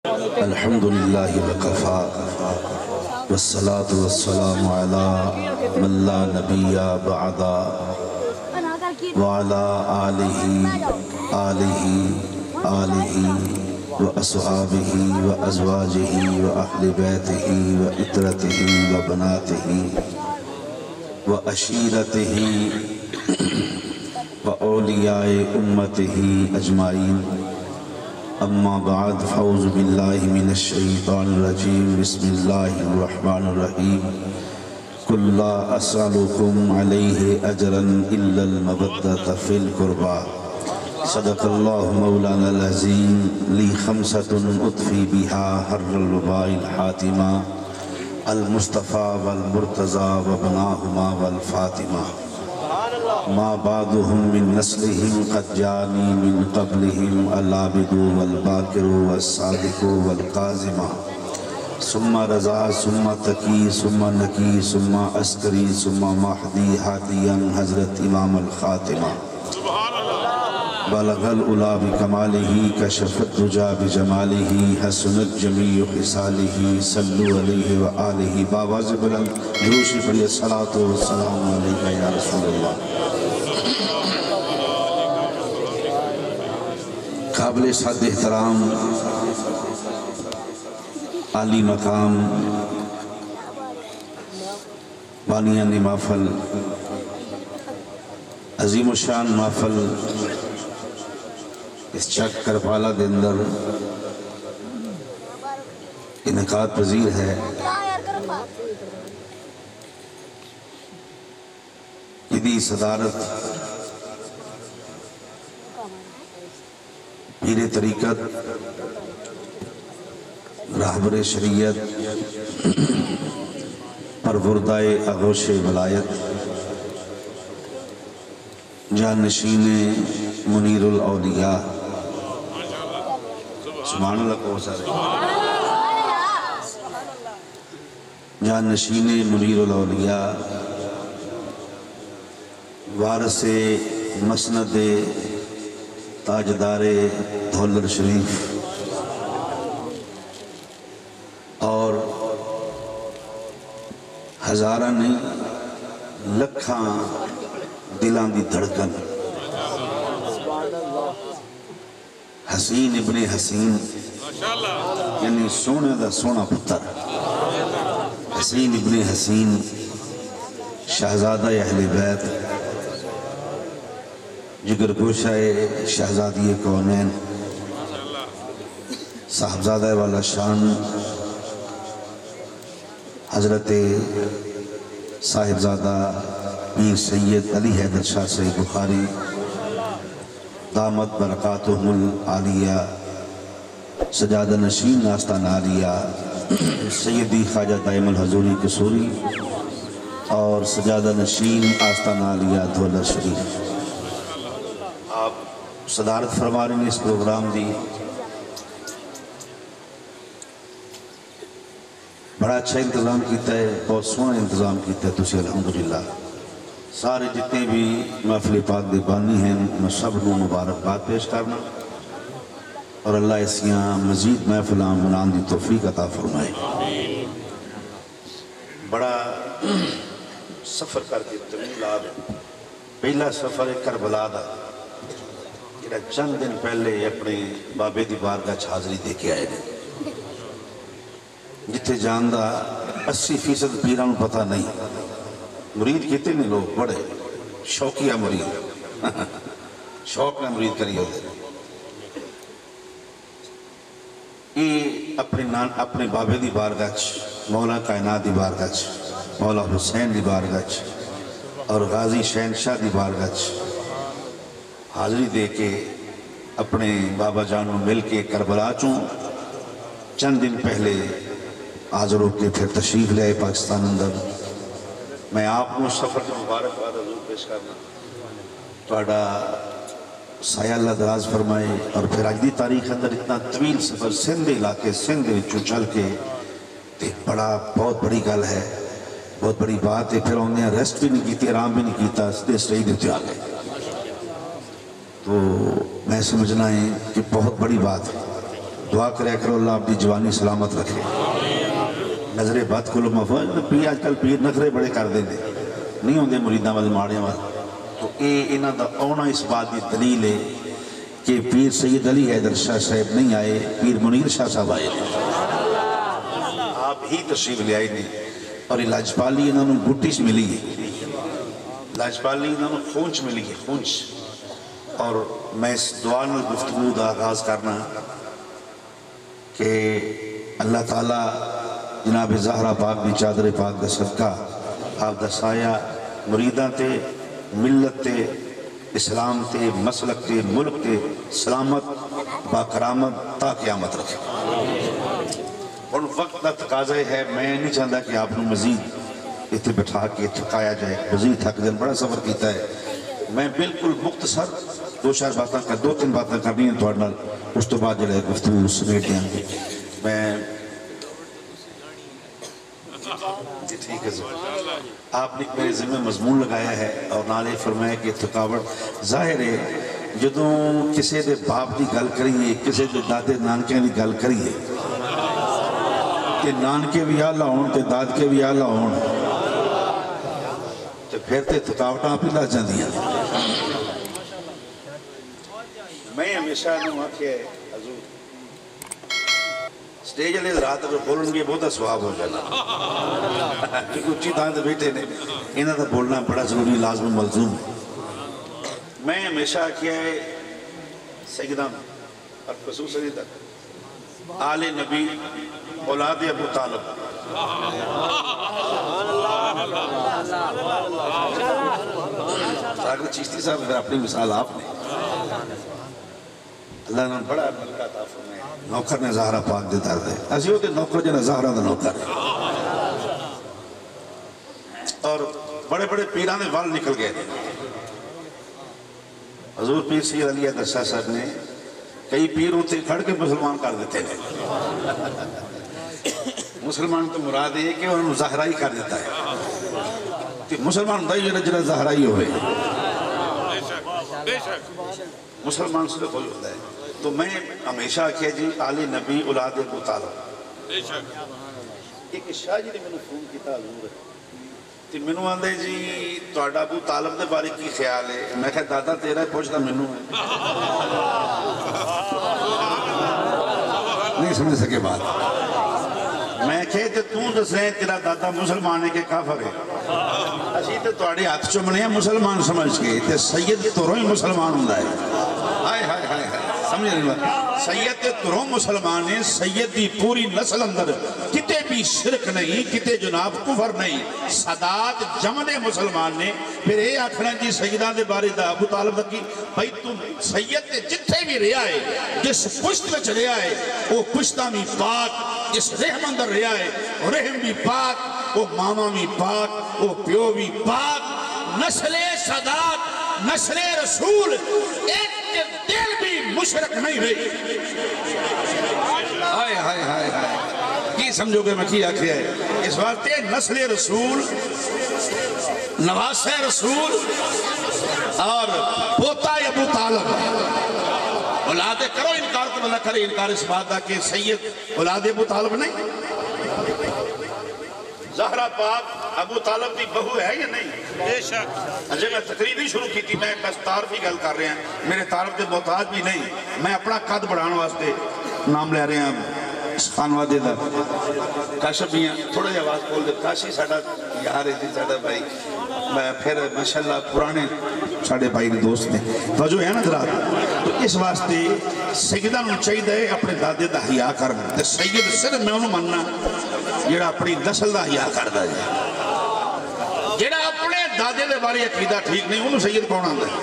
الحمد للہ وکفى والصلاة والسلام على من لا نبی بعد وعلى آلہ وأصحابہ وأزواجہ وأہل بیتہ وعترتہ وبناتہ وعشیرتہ وأولیاء امتہ اجمعین اما بعد فاعوذ باللہ من الشیطان الرجیم بسم اللہ الرحمن الرحیم قل لا اسألکم علیہ اجرا الا المودۃ فی القربى صدق اللہ مولانا العظیم لی خمسۃ اطفی بها حر الوباء الحاتمہ المصطفى والمرتضى وابناہما والفاطمہ ما بعضهم من نسلهم قد جاني من قبلهم العابد والباكر والصادق والقازم ثم رضا ثم تقي ثم نقي ثم عسكري ثم مهدي هاديا حضرت امام الخاتمہ بلغ العلا بکمالہ کشف الدجى بجمالہ حسنت جمیع خصالہ صلو علیہ وآلہ باواز بلند دروشی پڑھی الصلاة والسلام علیکہ یا رسول اللہ۔ قابل صد احترام عالی مقام بانیان محفل عظیم الشان محفل اس چک کربلا دے اندر انعقاد پذیر ہے۔ جدی صدارت پیر طریقت راہبر شریعت پروردائے آغوش ولایت جانشین منیر الاولیاء سبحان اللہ کو سارے جانشین منیر الاولیاء وارث مسند تاجدار دولر شریف اور ہزاراں نہیں لکھاں دلان دی دھڑکن حسین ابن حسین یعنی سونے دا سونا پتر حسین ابن حسین شہزادہ اہل بیت جگر گوشہ شہزادی کونین صاحبزادہ والا شان حضرت صاحبزادہ پیر سید علی حیدر شاہ سید بخاری دامت برکاتہم العالیہ سجادہ نشین آستان عالیہ سیدی خواجہ دائم الحضوری قصوری اور سجادہ نشین آستان عالیہ دولر شریف آپ صدارت فرما رہے ہیں اس پروگرام دی بڑا اچھا انتظام کیتا ہے بہت سونا انتظام کیتا ہے تسی الحمدللہ سارے جتنے بھی محفل پاک دے بانی ہیں میں سب نو مبارکباد پیش کرنا اور اللہ اسیاں مزید محفلان منان دی توفیق عطا فرمائے۔ بڑا سفر کر کے طویل آ رہے پہلا سفر کربلا دا جڑا چند دن پہلے اپنے بابے دی بارگاہ حاضری دے کے آئے گئے جتھے جاندہ 80% پیران پتہ نہیں مرید کہتے ہیں لوگ بڑے شوقیہ مرید شوق میں مرید کری ہوتے یہ اپنے بابے دی بارگاہ مولا کائنات دی بارگاہ مولا حسین دی بارگاہ اور غازی شہنشاہ دی بارگاہ حاضری دے کے اپنے بابا جانوں مل کے کربلا چوں چند دن پہلے حاضر ہو کے پھر تشریف لے آئے پاکستان اندر میں آپ کو سفر کے مبارکباد حضور پیش کرنا توڑا سایہ اللہ دراز فرمائے اور پھر آج دی تاریخ اندر اتنا طویل سفر سندھ علاقے سندھ وچوں چل کے بڑا بہت بڑی گل ہے بہت بڑی بات ہے پھر انہوں نے ریسٹ بھی نہیں کیتی آرام بھی نہیں کیتا اس رہی دیتے آ گئے تو میں سمجھنا ہے کہ بہت بڑی بات ہے دعا کرے کرو اللہ اپنی جوانی سلامت رکھے، نظر بد کو محفوظ۔ پیر آج کل پیر نخرے بڑے کر دیں نہیں ہوندے مریداں والے ماڑیاں والے، تو انہاں دا آنا اس بات کی دلیل ہے کہ پیر سید علی حیدر شاہ صاحب نہیں آئے، پیر منیر شاہ صاحب آئے، آپ ہی تشریف لے آئے نہیں۔ اور لاجپالی انہوں نے بوٹی ملی ہے، لاجپالی انہوں نے خونچ ملی ہے، خونچ۔ اور میں اس دعا میں گفتگو دا آغاز کرنا کہ اللہ تعالیٰ جناب زہرا پاک بھی چادر پاک دا صدقہ آپ دا سایہ مریداں تے، ملت تے، اسلام تے، مسلک تے، ملک تے سلامت با کرامت تا قیامت رکھے۔ اور وقت دا تقاضا ہے، میں نہیں چاہتا کہ آپ نے مزید اتنے بٹھا کے تھکایا جائے، مزید تھک جائے، بڑا سفر کیتا ہے۔ میں بالکل مختصر دو تین باتیں کرنی ہیں تھوڑے نال، اس تو بعد جڑے گفتگو سمیٹ دیں گے۔ میں ٹھیک ہے آپ نے میرے ذمہ مضمون لگایا ہے اور نالے فرمایا کہ تھکاوٹ ظاہر ہے جدوں کسی دے باپ دی گل کریے، کسی دے دادے نانکے دی گل کریے کہ نانکے بھی آلہ ہون تے دادکے بھی آلہ ہون تو پھر تے تھکاوٹاں آپ ہی لا جاندیاں۔ میں ہمیشہ انہوں آکھیا ہے حضور سٹیج علیہ رات اگر بولن گے بہت سواب ہو جانا، کیونکہ اچھی تھا تو بیٹھے نے انہاں دا بولنا بڑا ضروری لازم ملزوم ہے۔ میں ہمیشہ کیا ہے سیدنا اور خصوصاً تک آل نبی اولاد ابو طالب ساگر چیشتی صاحب اگر اپنی مثال آپ نے اللہ نے بڑا ملکہ عطا فرمایا، نوکر نے زہرا پاک دے در دے ایسی ہوتے نوکر جنہ زہرا دا نوکر اور بڑے بڑے پیرانے وال نکل گئے۔ حضور پیر سید علی حیدر شاہ صاحب نے کئی پیر ہوتے کھڑ کے مسلمان کر دیتے ہیں، مسلمان تو مراد ہے کہ انہوں زہرائی کر دیتا ہے کہ مسلمان دائی جنہ زہرائی ہوئے، مسلمان سے کوئی ہوتا ہے۔ تو میں ہمیشہ کہا جی آل نبی اولاد ابو طالب ایک شاہ جی نے میں نے فون کیتا حضور ہے تو میں نے آندھے جی توڑا ابو طالب دے بارے کی خیال ہے؟ میں کہا دادا تیرا ہے پوچھتا میں نے نہیں سمجھ سکے بات۔ میں کہتے تو دس رہے تیرا دادا مسلمان ہے کہ کافر ہے؟ اسی تو توڑے ہاتھ چمنے ہیں مسلمان سمجھ کے تے سید تو روئی مسلمان ہوں ہے۔ ہائے ہائے ہائے سمجھ رہے ہیں سید تو رو مسلمان ہیں، سید دی پوری نسل اندر کتے بھی شرک نہیں، کتے جناب کفر نہیں، سادات جمنے مسلمان نے۔ پھر اے آکھنا جی سیدہ دے بارے دا ابو طالب کی بھائی تم سید تے جتھے بھی رہا ہے جس پشت میں رہا ہے وہ پشتہ بھی پاک، جس رحم اندر رہا ہے وہ رحم بھی پاک، وہ ماما بھی پاک، وہ پیو بھی پاک، نسل سادات نسل رسول ایک دل بھی مشرک نہیں رہی۔ ہائے ہائے ہائے ہائے کی سمجھو گے میں کی آکھیا ہے اس وقت نسل رسول، نواس رسول اور پوتا ابو طالب اولاد کرو انکار تو بلا کرے انکار اس بات دا کہ سید اولاد ابو طالب نہیں۔ زہرا پاک ابو طالب دی بہو ہے یا نہیں؟ بے شک۔ جب میں تقریر نہیں شروع کی تھی میں بس تعارف ہی گل کر رہے ہیں، میرے تعارف کے محتاج بھی نہیں، میں اپنا قد بڑھانے واسطے نام لے رہے ہیں خانوادے دا کاشف بھی ہیں تھوڑا جا آواز کھول دے کاشی ساڑھا یار ہے جی ساڑھا بھائی میں پھر ماشاءاللہ پرانے ساڑھے بھائی نے دوست نے توجہ ہے نا درات۔ تو اس واسطے سیدہ نو چاہیے اپنے دادے دا حیاء کرنا، سید صرف میں انہوں مننا جیڑا اپنی نسل دا حیاء کردا ہے، جیڑا اپنے دادے دے بارے عقیدہ ٹھیک نہیں انہوں سید کون آندا ہے؟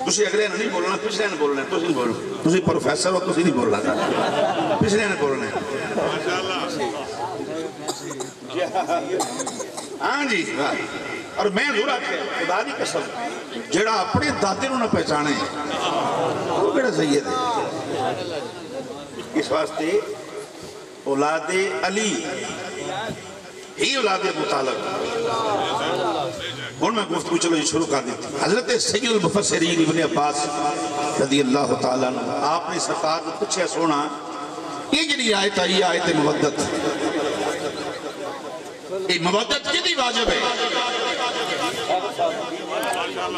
تسی اگلے نے نہیں بولنا، پچھلے نے بولنا ہے، تسی نہیں بولنا، تسی پروفیسر ہو تسی نہیں بولنا، پچھلے نے بولنا ہے۔ ہاں جی اور میں ضرور آکھے خدا دی قسم جیڑا اپنے دادے نو نہ پہچانے وہ بڑا سید ہے۔ اس واسطے اولاد علی ہی اولاد ابو طالب، ہن میں گفتگو چلو یہ شروع کر دیتی. حضرت سید المفسرین ابن عباس رضی اللہ تعالیٰ عنہ آپ نے سرکار کو پوچھا سونا یہ جڑی آیت آئی آیت مودت یہ مودت کدی واجب ہے؟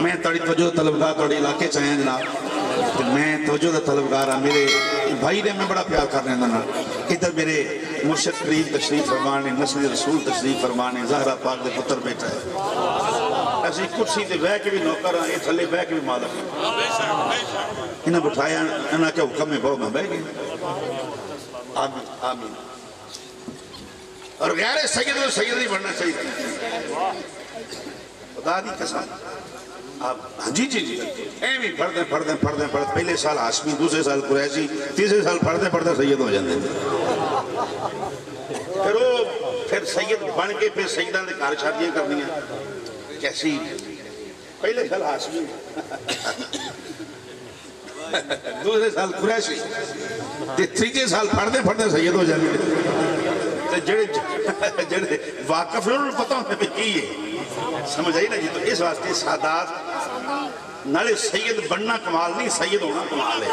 میں تڑی توجہ طلبگار تڑی علاقے چاہیں جناب میں توجہ طلبگار ہاں. میرے بھائی نے میں بڑا پیار کرنے دینا. ادھر میرے مرشد کریم تشریف فرمانے نسل رسول تشریف فرمانے زہرا پاک دے پتر بیٹا ہے. ایسی کرسی تے بہ کے بھی نوکر ہیں یہ تھلے بہ کے بھی مالک ہیں. انہیں بٹھایا انہیں کیا حکم میں بہو میں بہ گئے. آمین آمین. اور غیر سید و سید نہیں بڑھنا چاہیے. خدا دی قسم آپ جی جی جی ایویں پڑھتے پہلے سال ہاشمی دوسرے سال قریشی تیسرے سال پڑھتے سید ہو جاندے. پھر سید بن کے پھر سیداں دے گھر شادیاں کرنیاں کیسی. پہلے سال ہاشمی دوسرے سال قریشی تیسرے سال پڑھتے سید ہو جاندے. جڑے واقف انہوں نے پتہ ہونے پہ کی ہے سمجھ آئی نا جی. تو اس واسطے سادات نالے سید بننا کمال نہیں سید ہونا کمال ہے.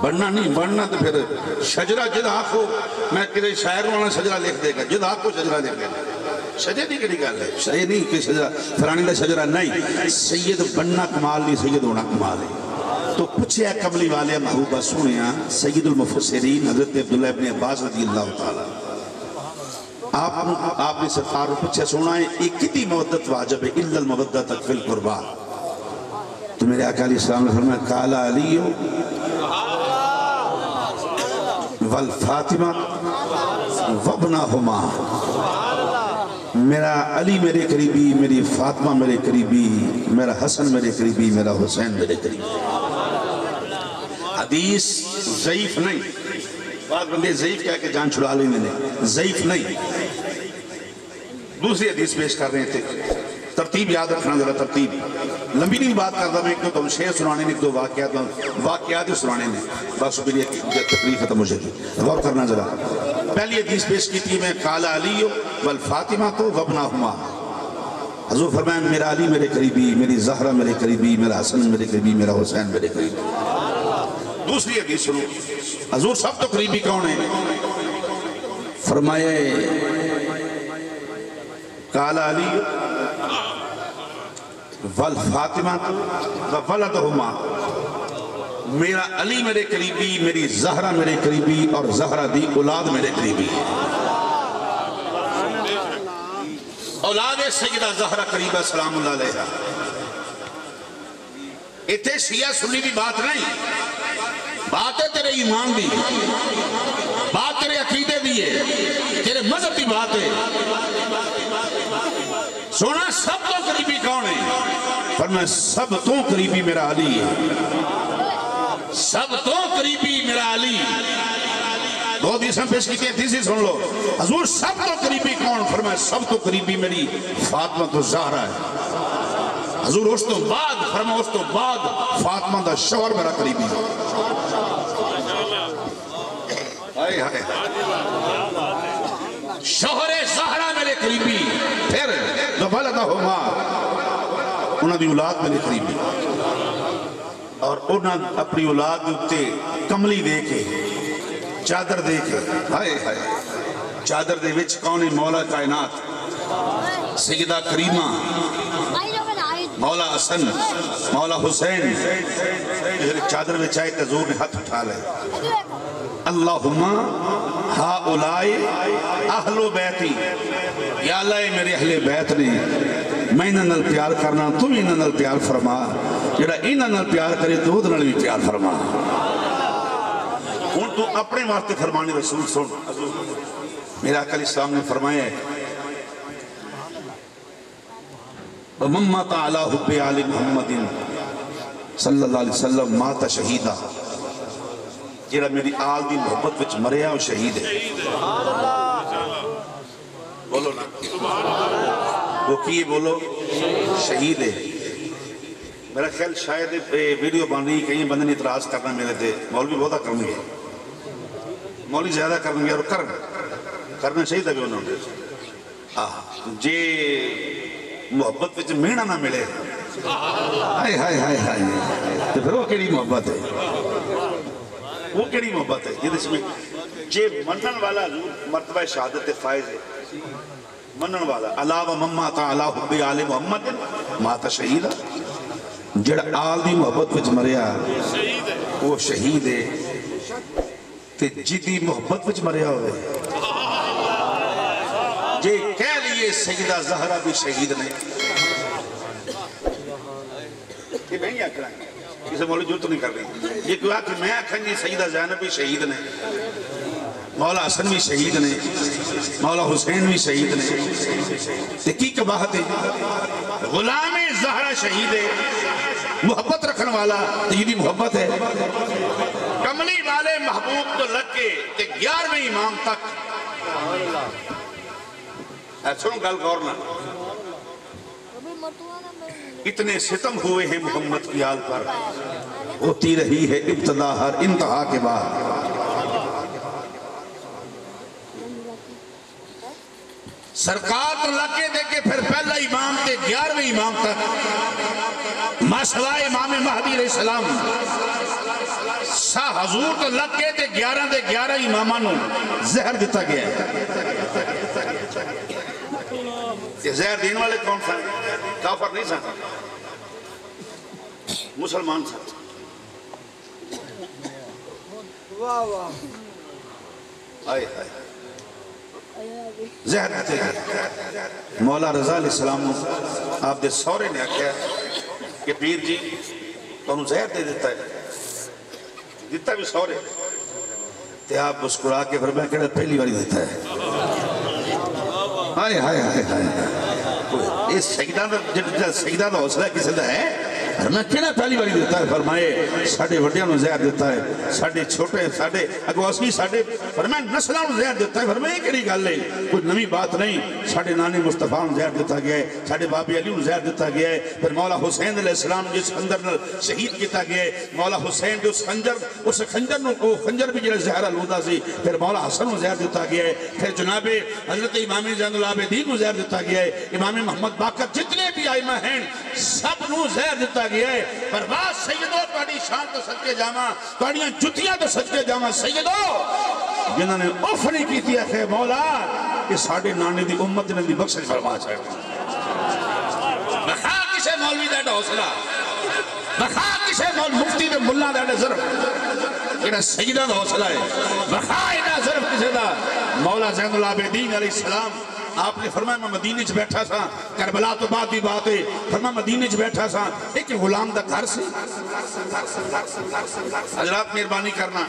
بننا نہیں بننا تو پھر شجرہ جد آنکھو میں کدھے شاعر والا شجرہ لکھ دے گا جد آنکھو شجرہ لکھ دے گا. شجرہ نہیں کڑی گل ہے یہ نہیں کہ شجرہ فرانی دا شجرہ نہیں. سید بننا کمال نہیں سید ہونا کمال ہے. تو پوچھے کملی والے محبوبہ سنیا سید المفسرین حضرت عبداللہ ابن عباس رضی اللہ تعالیٰ آپ نے سرکار پوچھے سنا ہے ایک کتنی مودت واجب ہے الا المودت فی القربان. تو میرے آقا علیہ السلام نے فرمایا قال علی والفاطمہ وابنہما. میرا علی میرے قریبی میری فاطمہ میرے قریبی میرا حسن میرے قریبی میرا حسین میرے قریبی. حدیث ضعیف نہیں. بعض بندے ضعیف کہہ کے جان چھڑا لیں میں نے ضعیف نہیں. دوسری حدیث پیش کر رہے تھے. ترتیب یاد رکھنا ذرا ترتیب لمبی نہیں بات کرتا میں ایک دو تم شعر سنانے نے ایک دو واقعات سنانے نے بس میری تقریر ختم ہو جائے گی. غور کرنا ذرا. پہلی حدیث پیش کی تھی میں قال علی والفاطمہ تو وابنہما. حضور فرمائے میرا علی میرے قریبی میری زہرہ میرے قریبی میرا حسن میرے قریبی میرا حسین میرے قریبی. دوسری حدیث سنو حضور سب تو قریبی کون ہے؟ فرمائے قال علی والفاطمہ وولدہما. میرا علی میرے قریبی میری زہرہ میرے قریبی اور زہرہ دی اولاد میرے قریبی. اولاد سیدہ زہرہ قریبہ سلام اللہ علیہ. اتھے شیعہ سنی بھی بات نہیں. بات ہے تیرے ایمان دی بات تیرے عقیدے دی ہے تیرے مذہب دی بات ہے. سونا سب تو قریبی کون ہے؟ فرمایا سب تو قریبی میرا علی ہے. سب تو قریبی میرا علی. دو حدیثیں پیش کی تھی تیسری سن لو. حضور سب تو قریبی کون؟ فرمایا سب تو قریبی میری فاطمہ تو زہرہ ہے. حضور اس تو بعد فرمایا اس تو بعد فاطمہ دا شوہر میرا قریبی ہے. شوہر زہرہ میرے قریبی پھر وولدہما انہاں دی اولاد میرے قریبی. اور انہاں اپنی اولاد اتے کملی دے کے چادر دے کے چادر دے وچ کون ہے؟ مولا کائنات سیدہ کریمہ مولا حسن مولا حسین. چادر وچ آئے کہ حضور نے ہاتھ اٹھا لے اللہم ہاؤلائی اہل بیتی. یا اللہ میرے اہل بیت نے میں انہاں نال پیار کرنا تو بھی انہاں نال پیار فرما. جڑا انہاں نال پیار کرے تو وہ نال بھی پیار فرما. ہن تو اپنے واسطے فرمانے رسول سن. میرا آقا علیہ السلام نے فرمایا ہے وَمَن مَاتَ عَلَىٰ حُبِّ آلِ مُحَمَّدٍ صلی اللہ علیہ وسلم مات شہیدہ. جڑا میری آل دی محبت وچ مریا وہ شہید ہے. بولو نا وہ کیے بولو شہید ہے. میرا خیال شاید ویڈیو بن رہی کہیں بندے نے اعتراض کرنا میرے دے مولوی بہتا کرنے گے مولوی زیادہ کرنے گے اور کرنا چاہیے تھا بھی انہوں نے. جے محبت وچ مینا نہ ملے ہائے ہائے ہائے ہائے تو پھر وہ کیڑی محبت ہے وہ کیڑی محبت ہے یہ میں جے منن والا مرتبہ شہادت فائز ہے منن والا علاوہ مما تا علاوہ حبی آل محمد ماتا شہیدہ جڑا آل دی محبت وچ مریا وہ شہید ہے تے جدی محبت وچ مریا ہوئے جے کہہ لیے سیدہ زہرہ بھی شہید نہیں یہ بہنی آکھنا ہے اسے مولا جرت نہیں کر رہی یہ کہا کہ میں آکھن جی سیدہ زینب بھی شہید نہیں مولا حسن بھی شہید نے مولا حسین بھی شہید نے تکی کباہت ہے غلام زہرہ شہید ہے محبت رکھن والا تیدی محبت ہے کملی والے محبوب تو لگ کے 11ویں امام تک سنو گل گورنا اتنے ستم ہوئے ہیں محمد کی آل پر ہوتی رہی ہے ابتدا ہر انتہا کے بعد سرکار تو لگے دے کے پھر پہلا امام تے 11ویں امام تک ماسوائے امام مہدی علیہ السلام سا حضور تو لگے دے 11 امامانوں زہر دیتا گیا ہے یہ زہر دین والے کون سا کافر نہیں سا مسلمان سا آئے آئے زہر دیتے گئے مولا رضا علیہ السلام آپ دے سورے نے آکھیا کہ پیر جی تو انہوں زہر دے دیتا ہے دیتا بھی سورے تے آپ مسکرا کے فرمایا کہ پہلی باری دیتا ہے ہائے ہائے ہائے ہائے اس سیدہ دا حوصلہ کسی دا ہے فرمایا کیڑا پہلی باری دیتا ہے فرمائے ساڑھے وڈیاں نو زہر دیتا ہے ساڑھے چھوٹے ساڑھے اگواسی ساڑھے فرمایا نسلہ نو زہر دیتا ہے فرمایا یہ کیڑی گل ہے کوئی نمی بات نہیں ساڑھے نانی مصطفیٰ نو زہر دیتا گیا ہے ساڑھے بابی علی نو زہر دیتا گیا ہے پھر مولا حسین علیہ السلام جس خنجر نو شہید کیتا گیا ہے مولا حسین جو اس خنجر نو خنجر بھی جڑا زہر الودہ سی پھر مولا حسن نو زہر دیتا گیا ہے پھر جناب حضرت امام زین العابدین نو زہر دیتا گیا ہے امام محمد باقر جتنے بھی آئمہ ہیں سب نو زہر دیتا گیا ہے پر بات سیدو توڑی شان تو صدقے جامعہ توڑیاں جتیاں تو صدقے جامعہ سیدو جنہوں نے افری کی تھی ہے مولا کہ ساڑھے نانے دی امت نے دی بخشش فرما چاہے بخا کسے مولوی دیٹا حوصلہ بخا کسے مفتی دے ملا دیٹا ظرف یہ سیدہ دا حوصلہ ہے بخا اینا ظرف کسے دا مولا زین العابدین علیہ السلام آپ نے فرمایا میں مدینہ چ بیٹھا سا کربلا تو بعد بھی بات ہے فرمایا مدینہ چ بیٹھا سا ایک غلام دا گھر سے حضرات مہربانی کرنا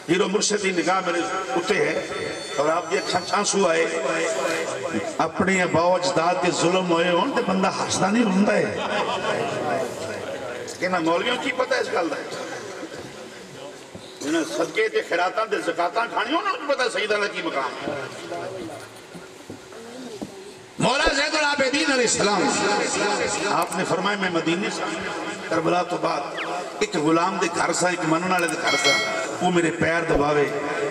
ہیرو مرشدی نگاہ میرے اٹھے ہے اور آپ یہ چھانسو آئے اپنے اباؤ اجداد کے ظلم ہوئے ہوں تے بندہ ہستا نہیں روندا ہے کہنا مولویوں کی پتہ ہے اس گل دا جنہیں صدقے تے خیراتاں تے زکاتاں کھانی ہوں نا پتہ سیدہ اللہ کی مقام مولا زید العابدین علیہ السلام آپ نے فرمایا میں مدینے سے کربلا تو بعد ایک غلام دے گھر سا ایک منن والے دے گھر سا وہ میرے پیر دباوے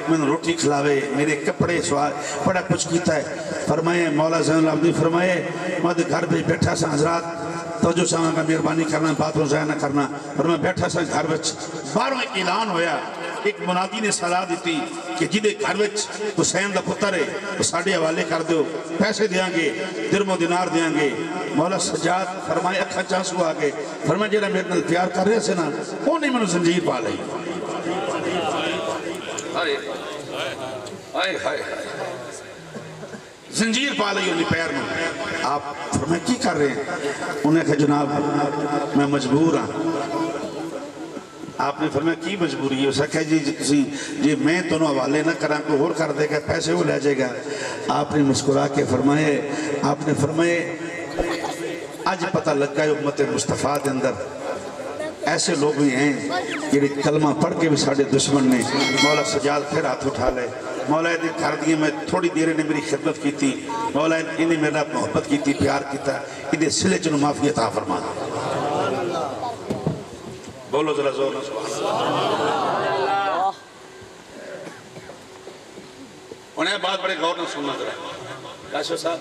میں روٹی کھلاوے میرے کپڑے سوار بڑا کچھ کیتا ہے فرمائے مولا زید العابدین فرمائے میں دے گھر پہ بیٹھا سا حضرات توجہ چاہاں کا مہربانی کرنا بات رو ضائع نہ کرنا اور میں بیٹھا سا گھر وچ باہروں ایک اعلان ہویا ایک منادی نے صلاح دیتی کہ جدے گھر وچ حسین دا پتر ہے وہ ساڑھے حوالے کر دو پیسے دیاں گے درم و دینار دیاں گے مولا سجاد فرمائے اکھا چانسو آگے فرمائے جیڑا میرے نال پیار کر رہے سے نا وہ نہیں منو زنجیر پا لئی آئے ہائے زنجیر پا لئی انہیں پیر میں آپ فرمائے کی کر رہے ہیں انہیں کہا جناب میں مجبور ہاں آپ نے فرمایا کی مجبوری ہے اسے کہا جی میں تو نو حوالے نہ کریں کوئی اور کر دے گا پیسے وہ لے جائے گا آپ نے مسکرا کے فرمائے آپ نے فرمائے آج پتہ لگا ہے امت مصطفیٰ دے اندر ایسے لوگ بھی ہیں کہ کلمہ پڑھ کے بھی ساڑھے دشمن نے مولا سجاد پھر ہاتھ اٹھا لے مولا نے کر دیے میں تھوڑی دیر نے میری خدمت کی تھی مولا انہیں میرا محبت کی تھی پیار کی تھا انہیں سلے چنو معافی عطا فرما بولو ذرا زور نہ سبحان اللہ ہوں یہ بات بڑے غور نہ سننا ذرا کاشف صاحب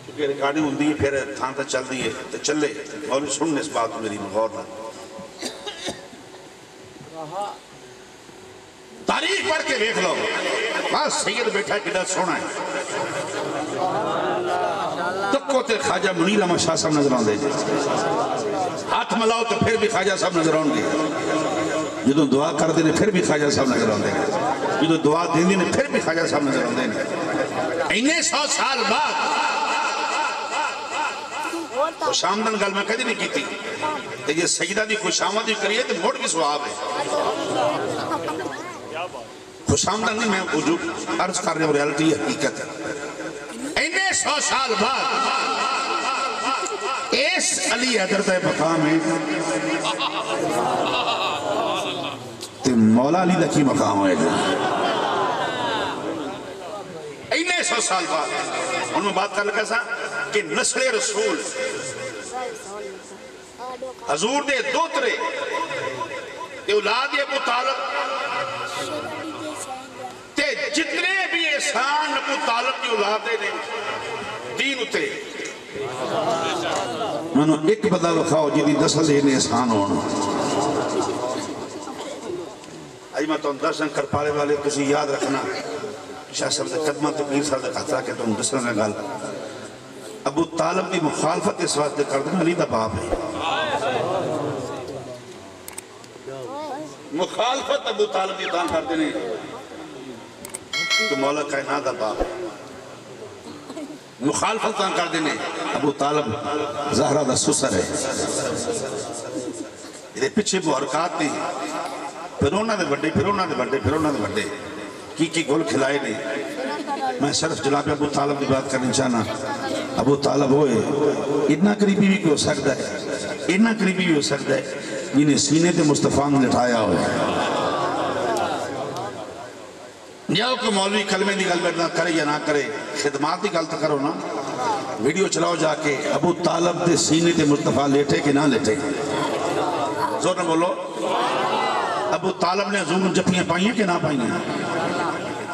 کیونکہ ریکارڈنگ ہوندی ہے پھر تھان تک چل دی ہے تو چلے مولوی سننے اس بات میری غور نہ تاریخ پڑھ کے دیکھ لو بس سید بیٹھا کدھر سونا ہے تکو تے خواجہ منیر احمد شاہ صاحب نظر آن دے ہاتھ ملاؤ تو پھر بھی خواجہ صاحب نظر آن گے جدوں دعا کر دینے پھر بھی خواجہ صاحب نظر آن دے جدوں دعا دین دینے پھر بھی خواجہ صاحب نظر آن دے انہیں 100 سال بعد خوش آمدن گل میں کدی نہیں کی تھی کہ یہ سجدہ دی خوش آمدی کریے تو موڑ کی سواب ہے خوش آمدن نہیں میں وجود عرض کر رہے ہوں ریالٹی حقیقت ہے انہیں 100 سال بعد اس علی حضرت مقام ہے تو مولا علی لکی مقام ہے انہیں 100 سال بعد ان میں بات کر لگا سا کہ نسل رسول حضور دے دوترے تے اولاد ابو طالب تے جتنے بھی احسان ابو طالب کی اولادیں نے دین اتے میں نے ایک بدا لکھاؤ جیدی نسل دینے احسان ہونا آئی میں تو درشن کر پارے والے تسی یاد رکھنا شاہ صاحب دے قدمہ تقریر صاحب دے خطرہ کہ تم دسل میں گال ابو طالب کی مخالفت اس وقت کر دیں علی دا باپ ہے مخالفت ابو طالب کی دان کر دینے تو مولا کائنات دا باپ ہے مخالفت دان کر دینے ابو طالب زہرہ دا سسر ہے یہ پچھے محرکات تھی پھرونا دے بڑے پھرونا دے بڑے پھرونا دے بڑے کی گل کھلائے نہیں میں صرف جناب ابو طالب کی بات کرنے چاہنا ابو طالب ہوئے اتنا قریبی بھی ہو سکتا ہے اتنا قریبی بھی ہو سکتا ہے جنہیں سینے تے مصطفیٰ نے لٹھایا ہوئے جاؤ کہ مولوی کلمے دی گل بیٹھنا کرے یا نہ کرے خدمات دی گل تو کرو نا ویڈیو چلاؤ جا کے ابو طالب دے سینے تے مصطفیٰ لیٹے کہ نہ لیٹے زور نہ بولو ابو طالب نے حضور جپیاں پائیاں کہ نہ پائیاں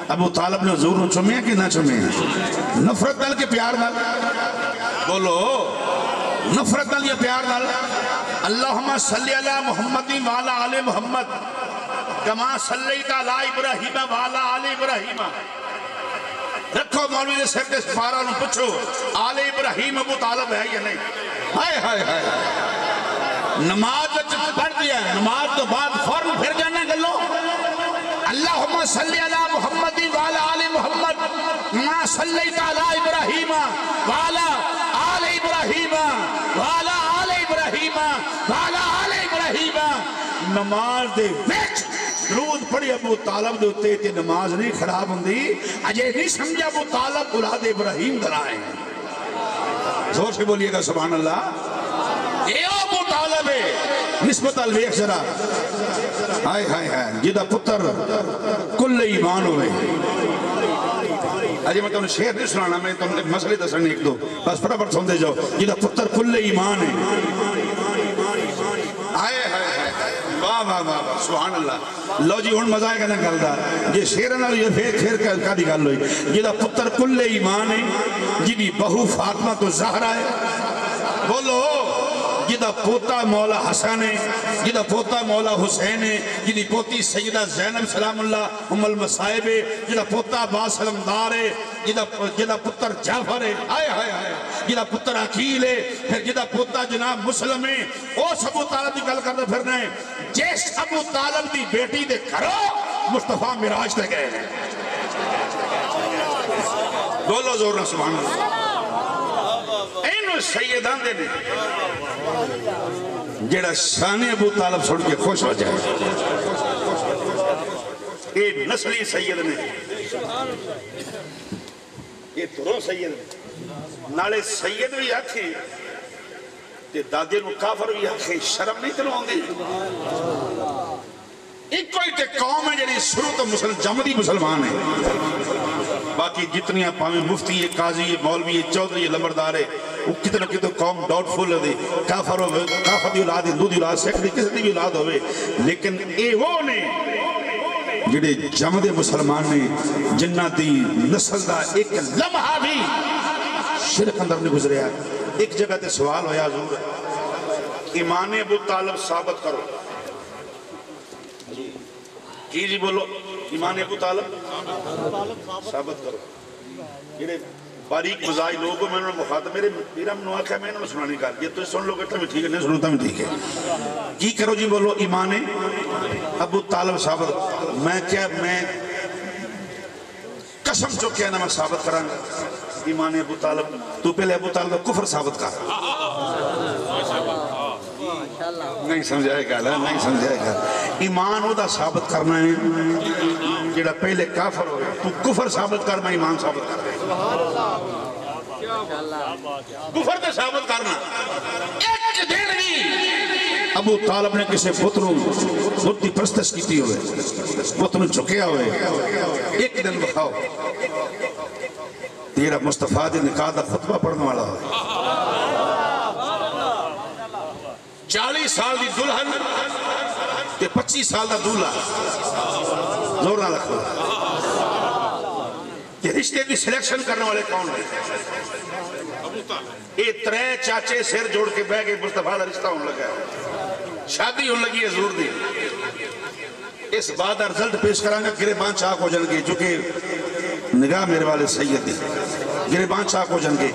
ابو طالب نے حضور چومیاں کہ نہ چومیاں نفرت دل کے پیار دل بولو نفرت دل یا پیار دل اللہم صلی علی محمد وعلا آل محمد کما صلیت علی ابراہیم وعلا آل ابراہیم رکھو مولوی نے سر کے سپارہ انہوں پچھو آل ابراہیم ابو طالب ہے یا نہیں ہائے ہائے ہائے نماز پڑھ دیا نماز تو بعد فوراں پھر جانا گلو اللہم صلی علی محمد وعلا آل محمد ما صلیت علی ابراہیم وعلا آل ابراہیم وعلا آل ابراہیم وعلا آل ابراہیم نماز دے ویچ درود پڑھی ابو طالب دے ہوتے تھے نماز نہیں خراب ہوندی اجے نہیں سمجھا ابو طالب اولاد ابراہیم درائے زور سے بولیے گا سبحان اللہ اے ابو طالب ہے نسبت الویخ جرا ہائے ہائے ہائے جدہ پتر کل ایمان ہوئے آجی میں تو انہیں شہر نہیں سنانا میں تو انہیں مسئلے دسرنے ایک دو بس پڑا پڑ سن دے جاؤ جدہ پتر کل ایمان ہے آئے ہائے ہائے واہ واہ واہ سبحان اللہ لو جی ہون مزائے گا نہ گلدہ یہ شیرن والی یہ پھر کا دی گل ہوئی جدہ پتر کل ایمان ہے جدی بہو فاطمہ تو زہرہ ہے بولو جدہ پوتا مولا حسن ہے جدہ پوتا مولا حسین ہے جدہ پوتی سیدہ زینب سلام اللہ ام المصائب ہے جدہ پوتا عباس علمدار ہے جدہ پتر جعفر ہے آئے آئے آئے جدہ پتر عقیل ہے پھر جدہ پوتا جناب مسلم ہے اوس ابو طالب دی گل کرنے پھرنا ہے جیس ابو طالب دی بیٹی دے کرو مصطفیٰ مراج تے گئے بولو زورنا سبحان اللہ اینو سیدان دے نے جیڑا شان ابو طالب چھوڑ کے خوش ہو جائے یہ نسلی سید نے یہ تروں سید نے نالے سید بھی آکھیں تے دادے نو کافر بھی آکھیں شرم نہیں تنو آنگی ایک کوئی تے قوم ہے جنہی شروع تو جمدی مسلمان ہے باقی جتنی پاہمیں مفتی ہے قاضی ہے مولوی ہے چودھری ہے لمبردار ہے وہ کتنا کتنا قوم ڈاؤٹ فل ہے کافر دی اولاد ہندو دی اولاد سکھ دی کسی دی بھی اولاد ہوئے لیکن اے وہ نے جڑے جمدے مسلمان نے جنہ دی نسل دا ایک لمحہ بھی شرک اندر نہیں گزریا. ایک جگہ تے سوال ہویا حضور ایمان ابو طالب ثابت کرو. کی جی بولو ایمان ابو طالب ثابت کرو. جڑے باریک مزاج لوگوں میں انہوں نے مخاطب میرے میرا منوع ہے میں انہوں نے سنانی کر یہ تو سن لو گے ٹھیک ہے نہیں سنو تو ٹھیک ہے. کی کرو جی بولو ایمان ابو طالب ثابت. میں کیا میں قسم جو کیا نا میں ثابت کرانگا ایمان ابو طالب. تو پہلے ابو طالب کفر ثابت کر. نہیں سمجھائے گا نہیں سمجھائے گا. ایمان ہو دا ثابت کرنا ہے جڑا پہلے کافر ہوئے تو کفر ثابت کر میں ایمان ثابت کر رہے کفر تے ثابت کرنا. ایک دن بھی ابو طالب نے کسے بتنوں بتی پرستش کیتی ہوئے بتنوں چکیا ہوئے ایک دن بخاؤ تیرا مصطفیٰ دے نکاح دا خطبہ پڑھنے والا ہوئے 40 سال دی دلہن تے 25 سال دا دولہ زور نہ رکھو کہ رشتے دی سلیکشن کرنے والے کون ہیں. یہ 3 چاچے سر جوڑ کے بہ گئے مصطفیٰ دا رشتہ ہون لگا ہے شادی ہون لگی ہے ضرور دی. اس بعد رزلٹ پیش کرانگا گریبان چاک ہو جنگے جو کہ نگاہ میرے والے سید دی گریبان چاک ہو جنگے.